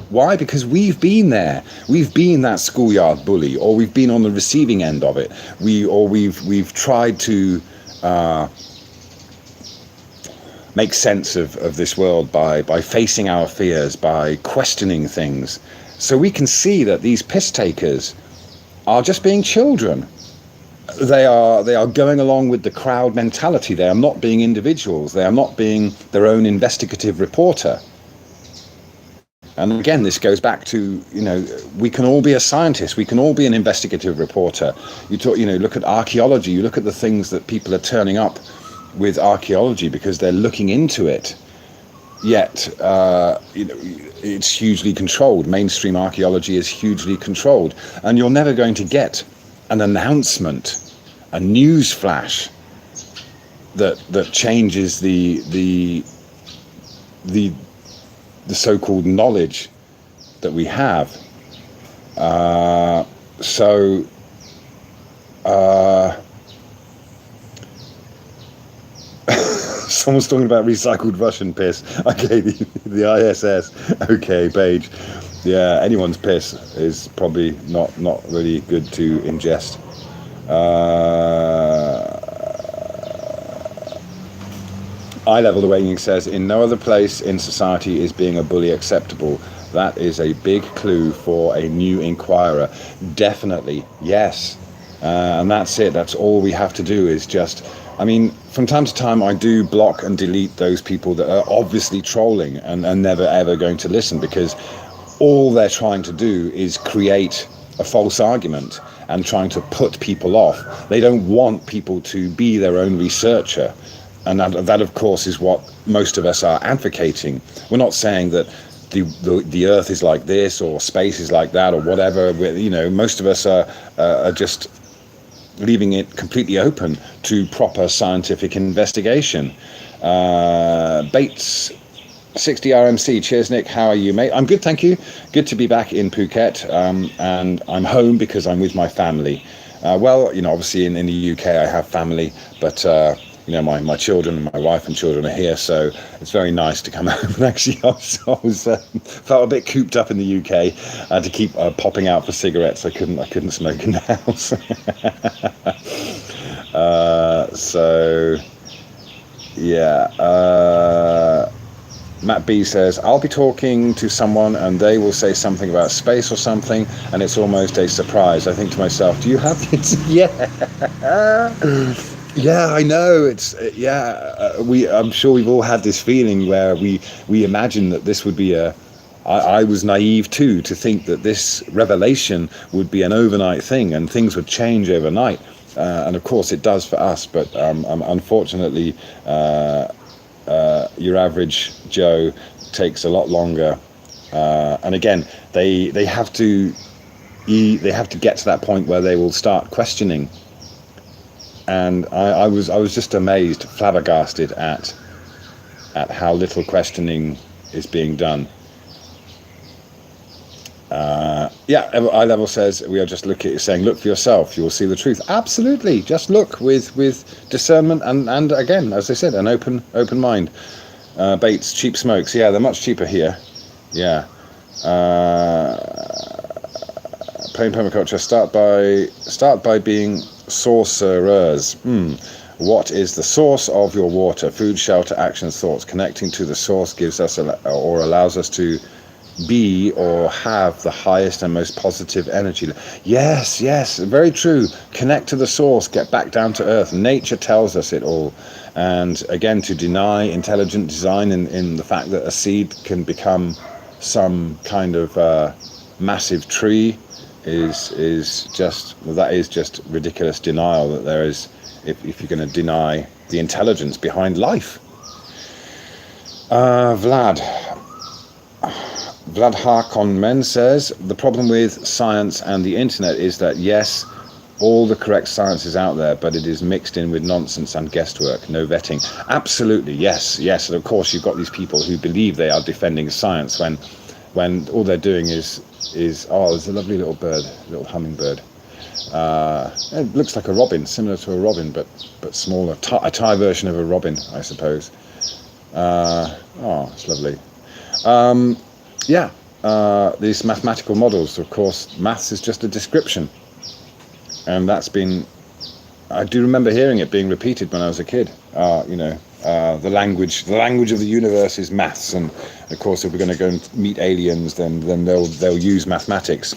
Why? Because we've been there. We've been that schoolyard bully, or we've been on the receiving end of it. We've tried to make sense of this world by facing our fears, by questioning things. So we can see that these piss takers are just being children. They are going along with the crowd mentality. They are not being individuals. They are not being their own investigative reporter. And again, this goes back to, we can all be a scientist. We can all be an investigative reporter. Look at archaeology. You look at the things that people are turning up with archaeology because they're looking into it. Yet, it's hugely controlled. Mainstream archaeology is hugely controlled, and you're never going to get an announcement, a news flash that changes the so-called knowledge that we have. Someone's talking about recycled Russian piss. Okay, the ISS. Okay, Paige. Yeah, anyone's piss is probably not really good to ingest. Eye Level Awakening says, in no other place in society is being a bully acceptable. That is a big clue for a new inquirer. Definitely, yes. And that's it. That's all we have to do is just... from time to time, I do block and delete those people that are obviously trolling and never ever going to listen, because all they're trying to do is create a false argument and trying to put people off. They don't want people to be their own researcher. And that, of course, is what most of us are advocating. We're not saying that the Earth is like this or space is like that or whatever. Most of us are just leaving it completely open to proper scientific investigation. Bates 60 RMC, cheers Nick, how are you mate? I'm good, thank you. Good to be back in Phuket, and I'm home because I'm with my family. Well, you know, obviously in the UK I have family, but you know, my children and my wife and children are here, so it's very nice to come home. And actually I was felt a bit cooped up in the UK. I had to keep popping out for cigarettes. I couldn't smoke in the house. So yeah, Matt B says, I'll be talking to someone and they will say something about space or something, and it's almost a surprise. I think to myself, do you have kids? Yeah. Yeah, I know. I'm sure we've all had this feeling where we imagine that this would be I was naive too to think that this revelation would be an overnight thing and things would change overnight. And of course it does for us, but unfortunately, your average Joe takes a lot longer. And again, they have to get to that point where they will start questioning. And I was just amazed, flabbergasted at how little questioning is being done. Yeah, Eye Level says we are just saying look for yourself, you will see the truth. Absolutely, just look with discernment and again, as I said, an open mind. Baits, cheap smokes, yeah, they're much cheaper here. Yeah. Plain permaculture. Start by being sorcerers. What is the source of your water? Food, shelter, actions, thoughts. Connecting to the source gives us or allows us to be or have the highest and most positive energy. Yes, very true. Connect to the source, get back down to earth. Nature tells us it all. And again, to deny intelligent design in the fact that a seed can become some kind of massive tree is just ridiculous denial that there is, if you're going to deny the intelligence behind life. Vlad Harkon Men says, the problem with science and the internet is that, yes, all the correct science is out there, but it is mixed in with nonsense and guesswork, no vetting. Absolutely, yes. And of course, you've got these people who believe they are defending science when all they're doing is there's a lovely little bird, little hummingbird. It looks like a robin, similar to a robin, but smaller, a Thai version of a robin, I suppose. It's lovely. These mathematical models, of course, maths is just a description. And I do remember hearing it being repeated when I was a kid. The language of the universe is maths, and of course, if we're going to go and meet aliens, then they'll use mathematics.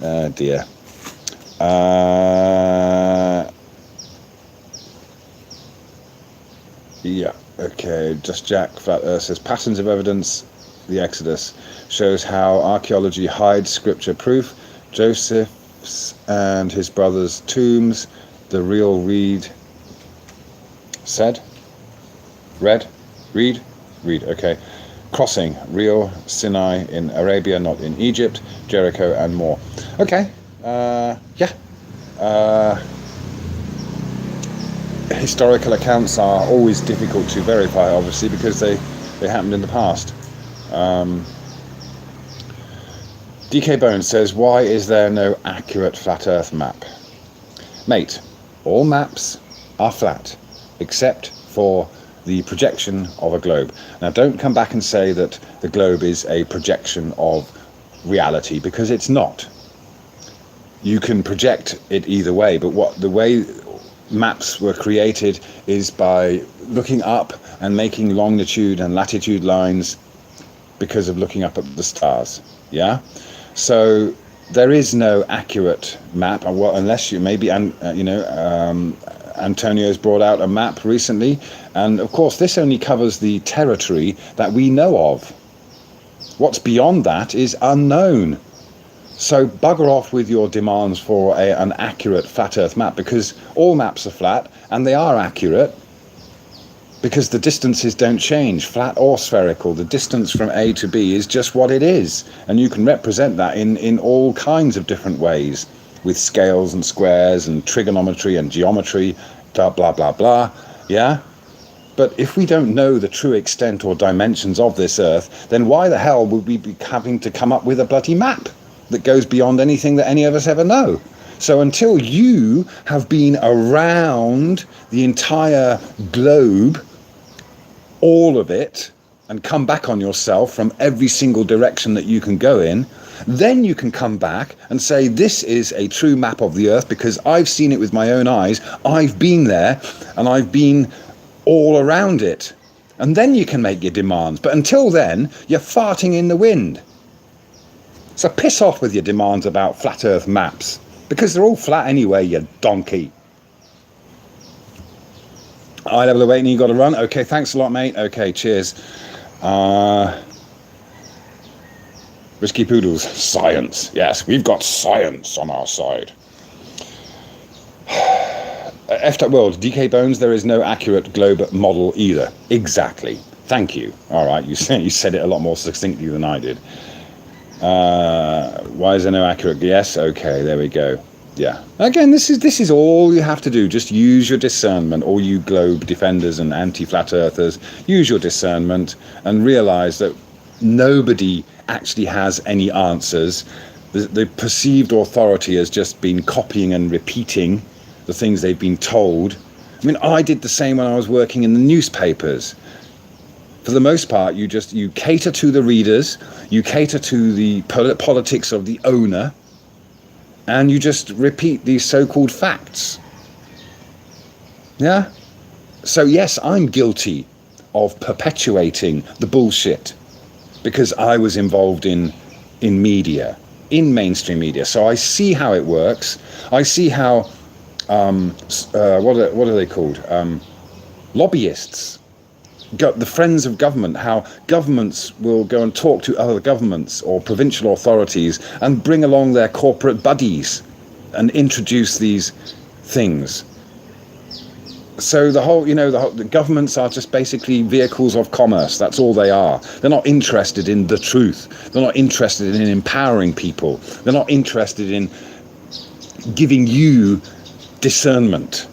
Dear. Yeah. Okay. Just Jack Flat Earth says patterns of evidence. The Exodus shows how archaeology hides scripture proof. Joseph's and his brother's tombs. The real read. Read. Okay. Crossing, real Sinai in Arabia, not in Egypt, Jericho, and more. Okay. Historical accounts are always difficult to verify, obviously, because they happened in the past. DK Bones says, why is there no accurate flat Earth map? Mate, all maps are flat, except for the projection of a globe. Now, don't come back and say that the globe is a projection of reality, because it's not. You can project it either way, but the way maps were created is by looking up and making longitude and latitude lines because of looking up at the stars. Yeah? So there is no accurate map, unless you maybe, Antonio's brought out a map recently, and of course this only covers the territory that we know of. What's beyond that is unknown. So bugger off with your demands for an accurate flat Earth map, because all maps are flat and they are accurate because the distances don't change, flat or spherical. The distance from A to B is just what it is, and you can represent that in all kinds of different ways, with scales and squares and trigonometry and geometry, blah blah blah blah. Yeah, But if we don't know the true extent or dimensions of this Earth, then why the hell would we be having to come up with a bloody map that goes beyond anything that any of us ever know? So until you have been around the entire globe, all of it, and come back on yourself from every single direction that you can go in, then you can come back and say, this is a true map of the Earth because I've seen it with my own eyes, I've been there, and I've been all around it. And then you can make your demands. But until then, you're farting in the wind. So piss off with your demands about flat Earth maps, because they're all flat anyway, you donkey. Eye level of waiting, you got to run. Okay, thanks a lot, mate. Okay, cheers. Risky Poodles, science. Yes, we've got science on our side. F-Tech World, DK Bones, there is no accurate globe model either. Exactly. Thank you. All right, you said it a lot more succinctly than I did. Why is there no accurate? Yes, okay, there we go. Yeah. Again, this is all you have to do. Just use your discernment, all you globe defenders and anti-flat earthers. Use your discernment and realize that nobody actually has any answers. The perceived authority has just been copying and repeating the things they've been told. I mean, I did the same when I was working in the newspapers. For the most part, you cater to the readers, you cater to the politics of the owner, and you just repeat these so-called facts. Yeah? So yes, I'm guilty of perpetuating the bullshit because I was involved in media, in mainstream media. So I see how it works. I see how, what are they called? Lobbyists. The friends of government, how governments will go and talk to other governments or provincial authorities and bring along their corporate buddies and introduce these things. So the governments are just basically vehicles of commerce. That's all they are. They're not interested in the truth. They're not interested in empowering people. They're not interested in giving you discernment.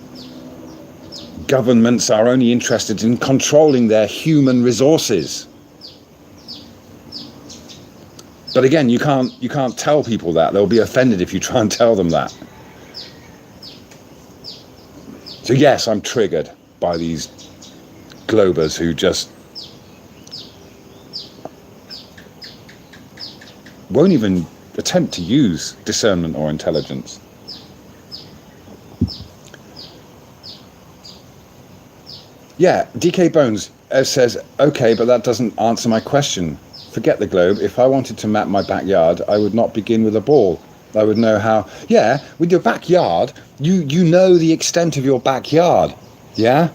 Governments are only interested in controlling their human resources. But again, you can't tell people that. They'll be offended if you try and tell them that. So yes, I'm triggered by these globers who just won't even attempt to use discernment or intelligence. Yeah, DK Bones says, okay, but that doesn't answer my question. Forget the globe. If I wanted to map my backyard, I would not begin with a ball. I would know how. Yeah, with your backyard, you know the extent of your backyard. Yeah,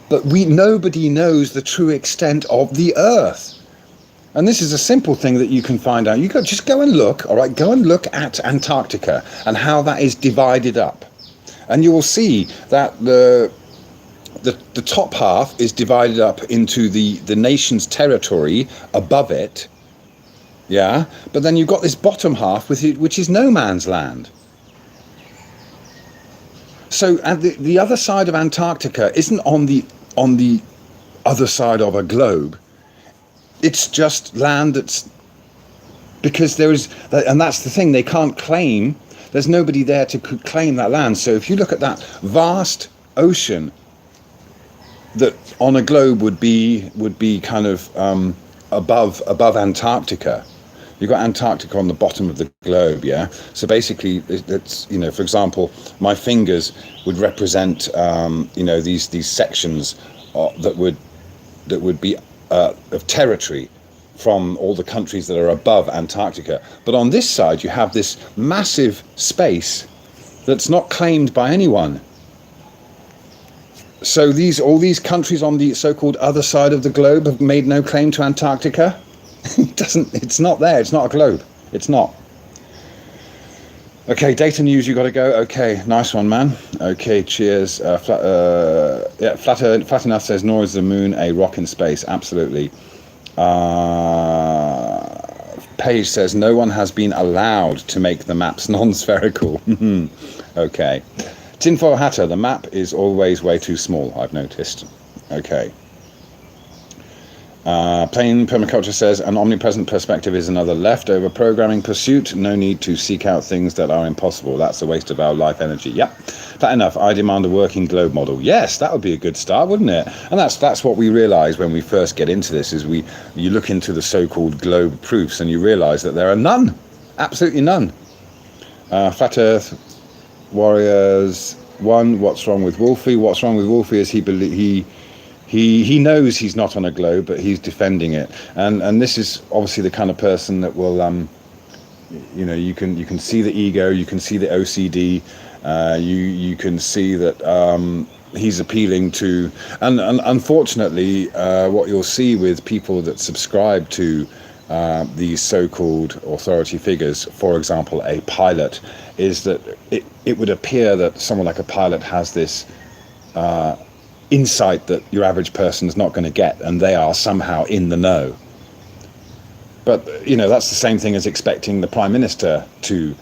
but nobody knows the true extent of the Earth. And this is a simple thing that you can find out. Just go and look. All right, go and look at Antarctica and how that is divided up, and you will see that the top half is divided up into the nation's territory above it. Yeah, but then you've got this bottom half which is no man's land. So the other side of Antarctica isn't on the other side of a globe. It's just land that's, because there is, and that's the thing, they can't claim, there's nobody there to claim that land. So if you look at that vast ocean that on a globe would be kind of above Antarctica. You've got Antarctica on the bottom of the globe, yeah? So basically, it's, for example, my fingers would represent, these sections that would be of territory from all the countries that are above Antarctica. But on this side, you have this massive space that's not claimed by anyone. So all these countries on the so-called other side of the globe have made no claim to Antarctica. It's not there. It's not a globe. It's not. Okay, data news, you got to go. Okay, nice one, man. Okay, cheers. Flat Enough says, nor is the moon a rock in space. Absolutely. Paige says, no one has been allowed to make the maps non-spherical. Okay. Tinfoil Hatter, the map is always way too small, I've noticed. Okay. Plain Permaculture says, an omnipresent perspective is another leftover programming pursuit. No need to seek out things that are impossible. That's a waste of our life energy. Yep. Fair enough. I demand a working globe model. Yes, that would be a good start, wouldn't it? And that's what we realise when we first get into this, is you look into the so-called globe proofs and you realise that there are none. Absolutely none. Flat Earth Warriors 1, what's wrong with Wolfie? What's wrong with Wolfie is he knows he's not on a globe, but he's defending it, and this is obviously the kind of person that will, you can see the ego, you can see the OCD, you can see that he's appealing to, and unfortunately, what you'll see with people that subscribe to these so-called authority figures, for example, a pilot, is that it would appear that someone like a pilot has this insight that your average person is not going to get, and they are somehow in the know. But that's the same thing as expecting the Prime Minister to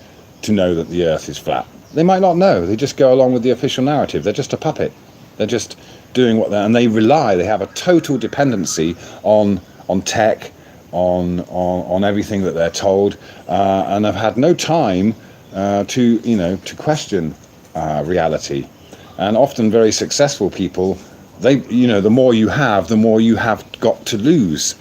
know that the Earth is flat. They might not know. They just go along with the official narrative. They're just a puppet. They're just doing and they have a total dependency on tech, on everything that they're told, and have had no time to question reality. And often very successful people, the more you have, the more you have got to lose.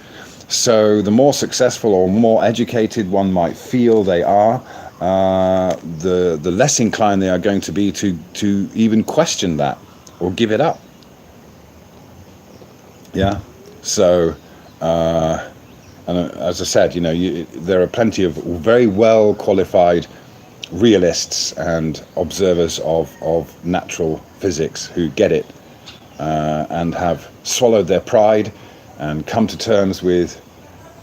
So the more successful or more educated one might feel they are, the less inclined they are going to be to even question that or give it up. Yeah. So, and as I said, there are plenty of very well qualified realists and observers of natural physics who get it, and have swallowed their pride and come to terms with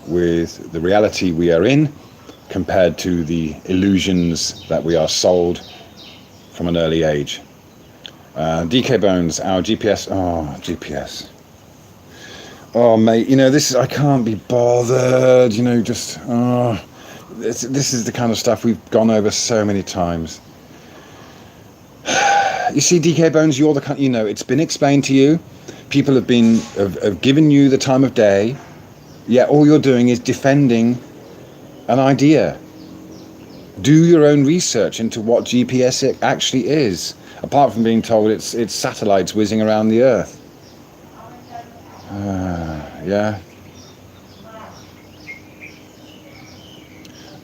the reality we are in, compared to the illusions that we are sold from an early age. DK Bones, our GPS. Oh, GPS. Oh, mate, I can't be bothered, This is the kind of stuff we've gone over so many times. You see, DK Bones, you're the kind, it's been explained to you. People have given you the time of day. Yet all you're doing is defending an idea. Do your own research into what GPS actually is, apart from being told it's satellites whizzing around the Earth. Yeah.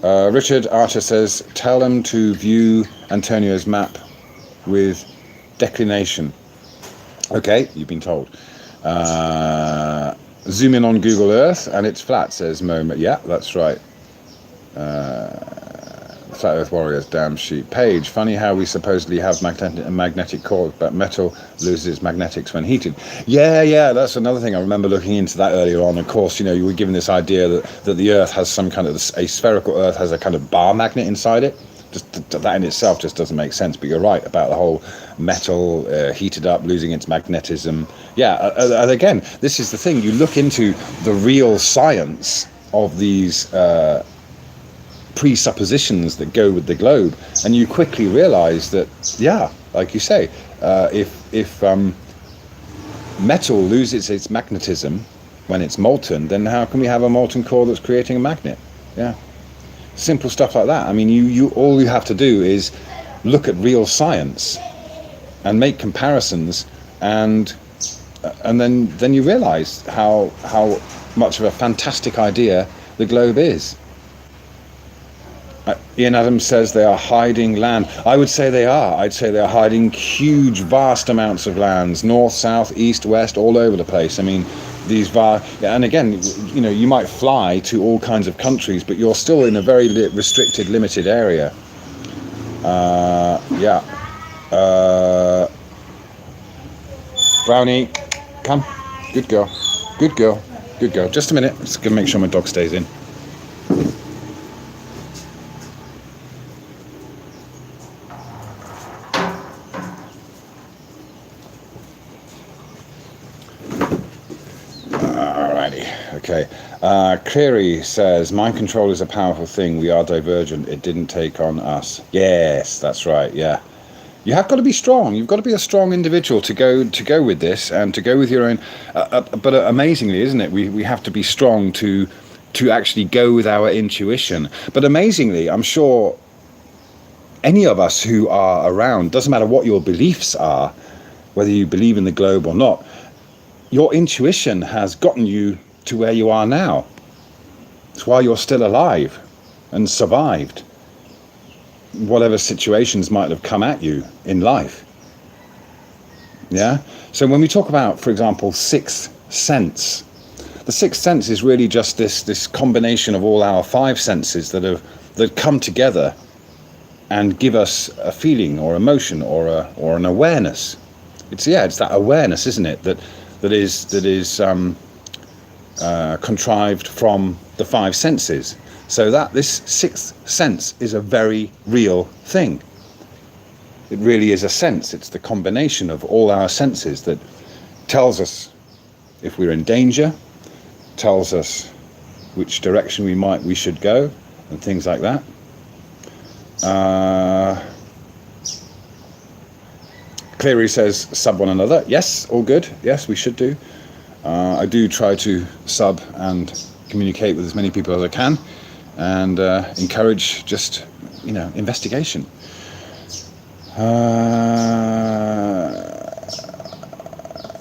Richard Archer says, tell them to view Antonio's map with declination. Okay, you've been told. Zoom in on Google Earth and it's flat, says Mo. Yeah, that's right. Flat Earth Warriors, damn sheep. Page, funny how we supposedly have magnetic core, but metal loses its magnetics when heated. Yeah, that's another thing. I remember looking into that earlier on. Of course, you were given this idea that the Earth has some kind of, a spherical Earth has a kind of bar magnet inside it. Just that in itself just doesn't make sense. But you're right about the whole metal heated up, losing its magnetism. Yeah, and again, this is the thing. You look into the real science of these presuppositions that go with the globe, and you quickly realize that, yeah, like you say, if metal loses its magnetism when it's molten, then how can we have a molten core that's creating a magnet? Yeah, simple stuff like that. I mean, you all you have to do is look at real science and make comparisons, and then you realize how much of a fantastic idea the globe is. Ian Adams says they are hiding land. I would say they are. I'd say they are hiding huge, vast amounts of lands, north, south, east, west, all over the place. I mean, and again, you might fly to all kinds of countries, but you're still in a very restricted, limited area. Yeah. Brownie, come. Good girl. Good girl. Good girl. Just a minute. Just gonna make sure my dog stays in. Okay. Cleary says, mind control is a powerful thing. We are divergent. It didn't take on us. Yes, that's right. Yeah. You have got to be strong. You've got to be a strong individual to go with this and to go with your own. But amazingly, isn't it? We have to be strong to actually go with our intuition. But amazingly, I'm sure any of us who are around, doesn't matter what your beliefs are, whether you believe in the globe or not, your intuition has gotten you to where you are now. It's why you're still alive and survived whatever situations might have come at you in life. Yeah? So when we talk about, for example, sixth sense, the sixth sense is really just this combination of all our five senses that come together and give us a feeling or emotion or an awareness. It's that awareness, isn't it? That is contrived from the five senses. So that this sixth sense is a very real thing. It really is a sense. It's the combination of all our senses that tells us if we're in danger, tells us which direction we should go, and things like that. Cleary says sub one another. Yes, all good. Yes, we should do. I do try to sub and communicate with as many people as I can, and encourage just investigation.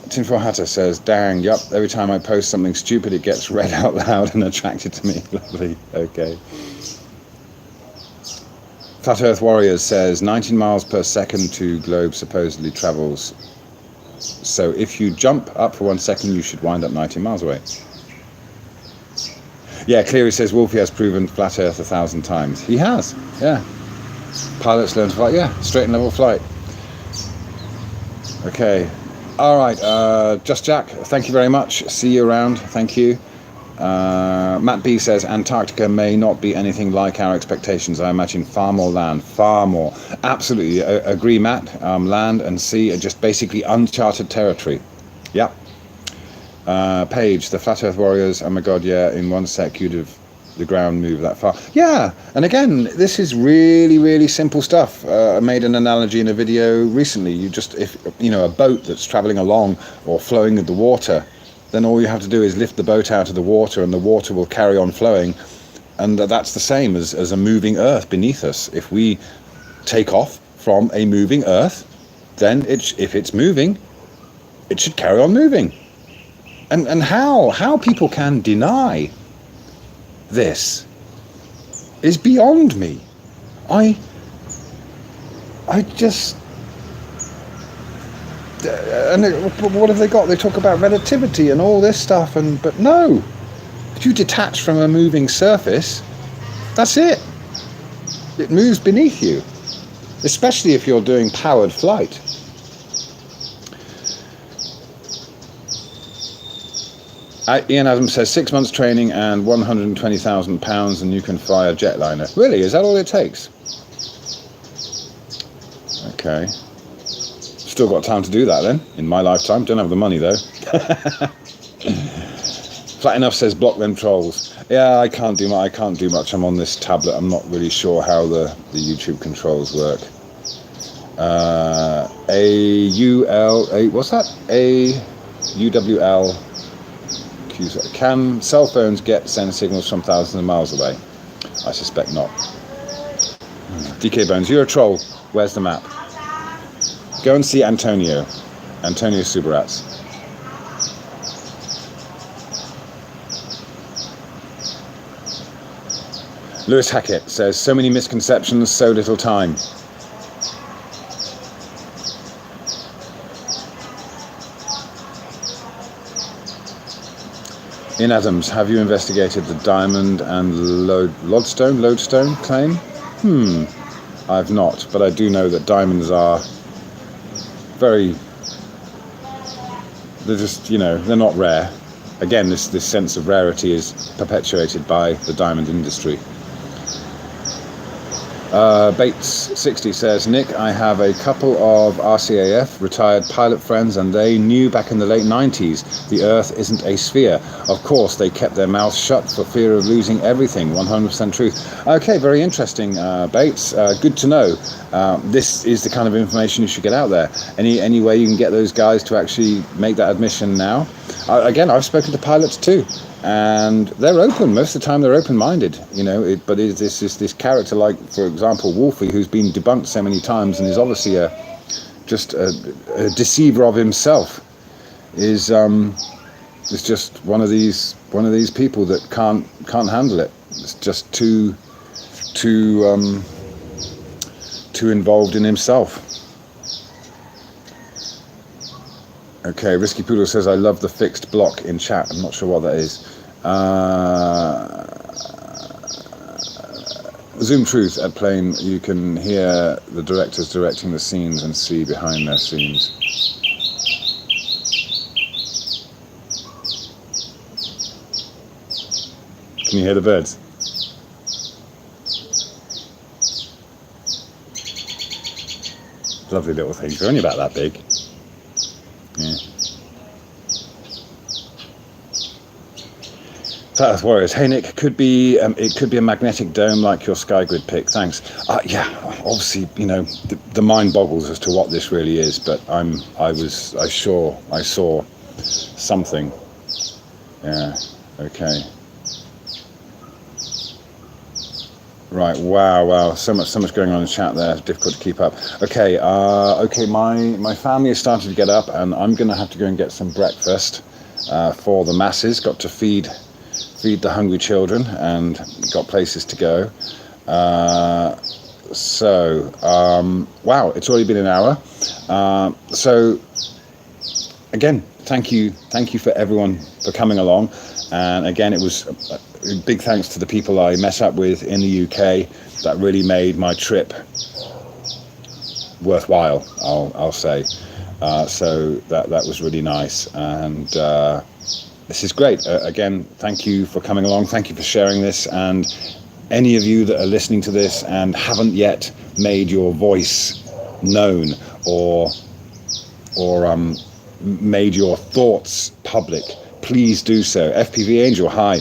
Tinfoil Hatter says, dang, yup, every time I post something stupid it gets read out loud and attracted to me. Lovely. Okay. Flat Earth Warriors says 19 miles per second to globe supposedly travels. So if you jump up for 1 second, you should wind up 19 miles away. Yeah, Cleary says Wolfie has proven flat Earth 1,000 times. He has, yeah. Pilots learn to fly, yeah, straight and level flight. Okay, all right, Just Jack, thank you very much. See you around, thank you. Matt B says Antarctica may not be anything like our expectations. I imagine far more land, far more. Absolutely agree, Matt. Land and sea are just basically uncharted territory. Yep. Paige, the Flat Earth Warriors, oh my god, yeah, in 1 sec you'd have the ground moved that far. Yeah, and again, this is really, really simple stuff. I made an analogy in a video recently. If a boat that's traveling along or flowing in the water, then all you have to do is lift the boat out of the water and the water will carry on flowing. And that's the same as a moving earth beneath us. If we take off from a moving earth, then if it's moving, it should carry on moving. And how people can deny this is beyond me. I just... And what have they got? They talk about relativity and all this stuff, but no. If you detach from a moving surface, that's it. It moves beneath you, especially if you're doing powered flight. Ian Adams says 6 months training and £120,000 and you can fly a jetliner. Really? Is that all it takes? Okay. Still got time to do that then, in my lifetime. Don't have the money though. Flat Enough says block them trolls. Yeah, I can't do much. I'm on this tablet. I'm not really sure how the YouTube controls work. What's that? AUWL. Can cell phones send signals from thousands of miles away? I suspect not. DK Bones, you're a troll. Where's the map? Go and see Antonio Subarats. Lewis Hackett says, so many misconceptions, so little time. Ian Adams, have you investigated the diamond and lodestone claim? I've not, but I do know that diamonds are they're just, they're not rare. Again, this sense of rarity is perpetuated by the diamond industry. Bates60 says, Nick, I have a couple of RCAF retired pilot friends, and they knew back in the late 90s the Earth isn't a sphere. Of course, they kept their mouths shut for fear of losing everything. 100% truth. Okay, very interesting, Bates. Good to know. This is the kind of information you should get out there. Any way you can get those guys to actually make that admission now? Again, I've spoken to pilots too. And they're open. Most of the time, they're open-minded, you know. But this character, like for example, Wolfie, who's been debunked so many times and is obviously just a deceiver of himself, is just one of these people that can't handle it. It's just too involved in himself. Okay, Risky Poodle says, I love the fixed block in chat. I'm not sure what that is. Zoom Truth at Plane, you can hear the directors directing the scenes and see behind their scenes. Can you hear the birds? Lovely little things. They're only about that big. Yeah. Earth Warriors. Hey Nick, it could be a magnetic dome like your SkyGrid pick. Thanks. Yeah, obviously, you know, the mind boggles as to what this really is, but I saw something. Yeah. Okay. Right. Wow. So much going on in the chat there. It's difficult to keep up. Okay. Okay. My family is starting to get up, and I'm going to have to go and get some breakfast for the masses. Got to feed the hungry children, and got places to go. Wow, it's already been an hour. So again, thank you for everyone for coming along. And again, it was a big thanks to the people I met up with in the UK. That really made my trip worthwhile, I'll say. So that was really nice. And this is great. Again, thank you for coming along. Thank you for sharing this. And any of you that are listening to this and haven't yet made your voice known or made your thoughts public, please do so. FPV Angel, hi.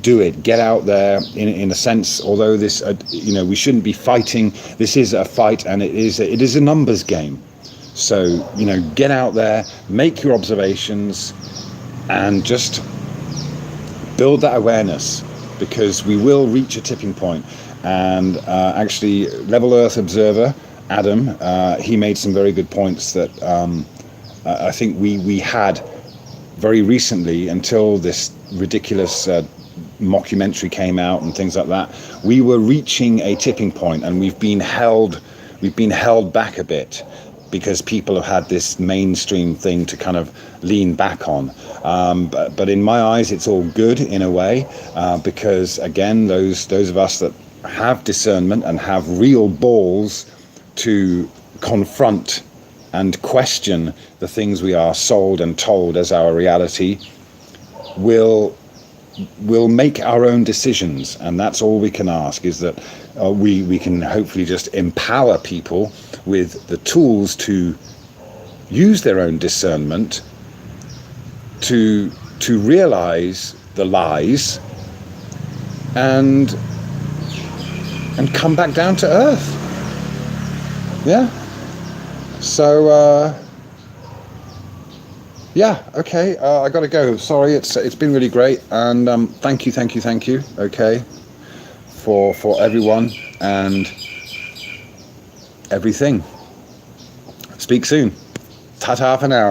Do it. Get out there. In a sense, although this, we shouldn't be fighting. This is a fight, and it is a numbers game. So, get out there, make your observations, and just build that awareness, because we will reach a tipping point. And actually, Level Earth Observer, Adam, he made some very good points that I think we had very recently, until this ridiculous mockumentary came out and things like that. We were reaching a tipping point, and we've been held back a bit, because people have had this mainstream thing to kind of lean back on. But in my eyes, it's all good in a way, because again, those of us that have discernment and have real balls to confront and question the things we are sold and told as our reality will make our own decisions. And that's all we can ask, is that we can hopefully just empower people with the tools to use their own discernment to realize the lies and come back down to earth. Yeah. So okay, I gotta go. Sorry, it's been really great, and thank you, okay, for everyone and everything. Speak soon. Ta-ta for now.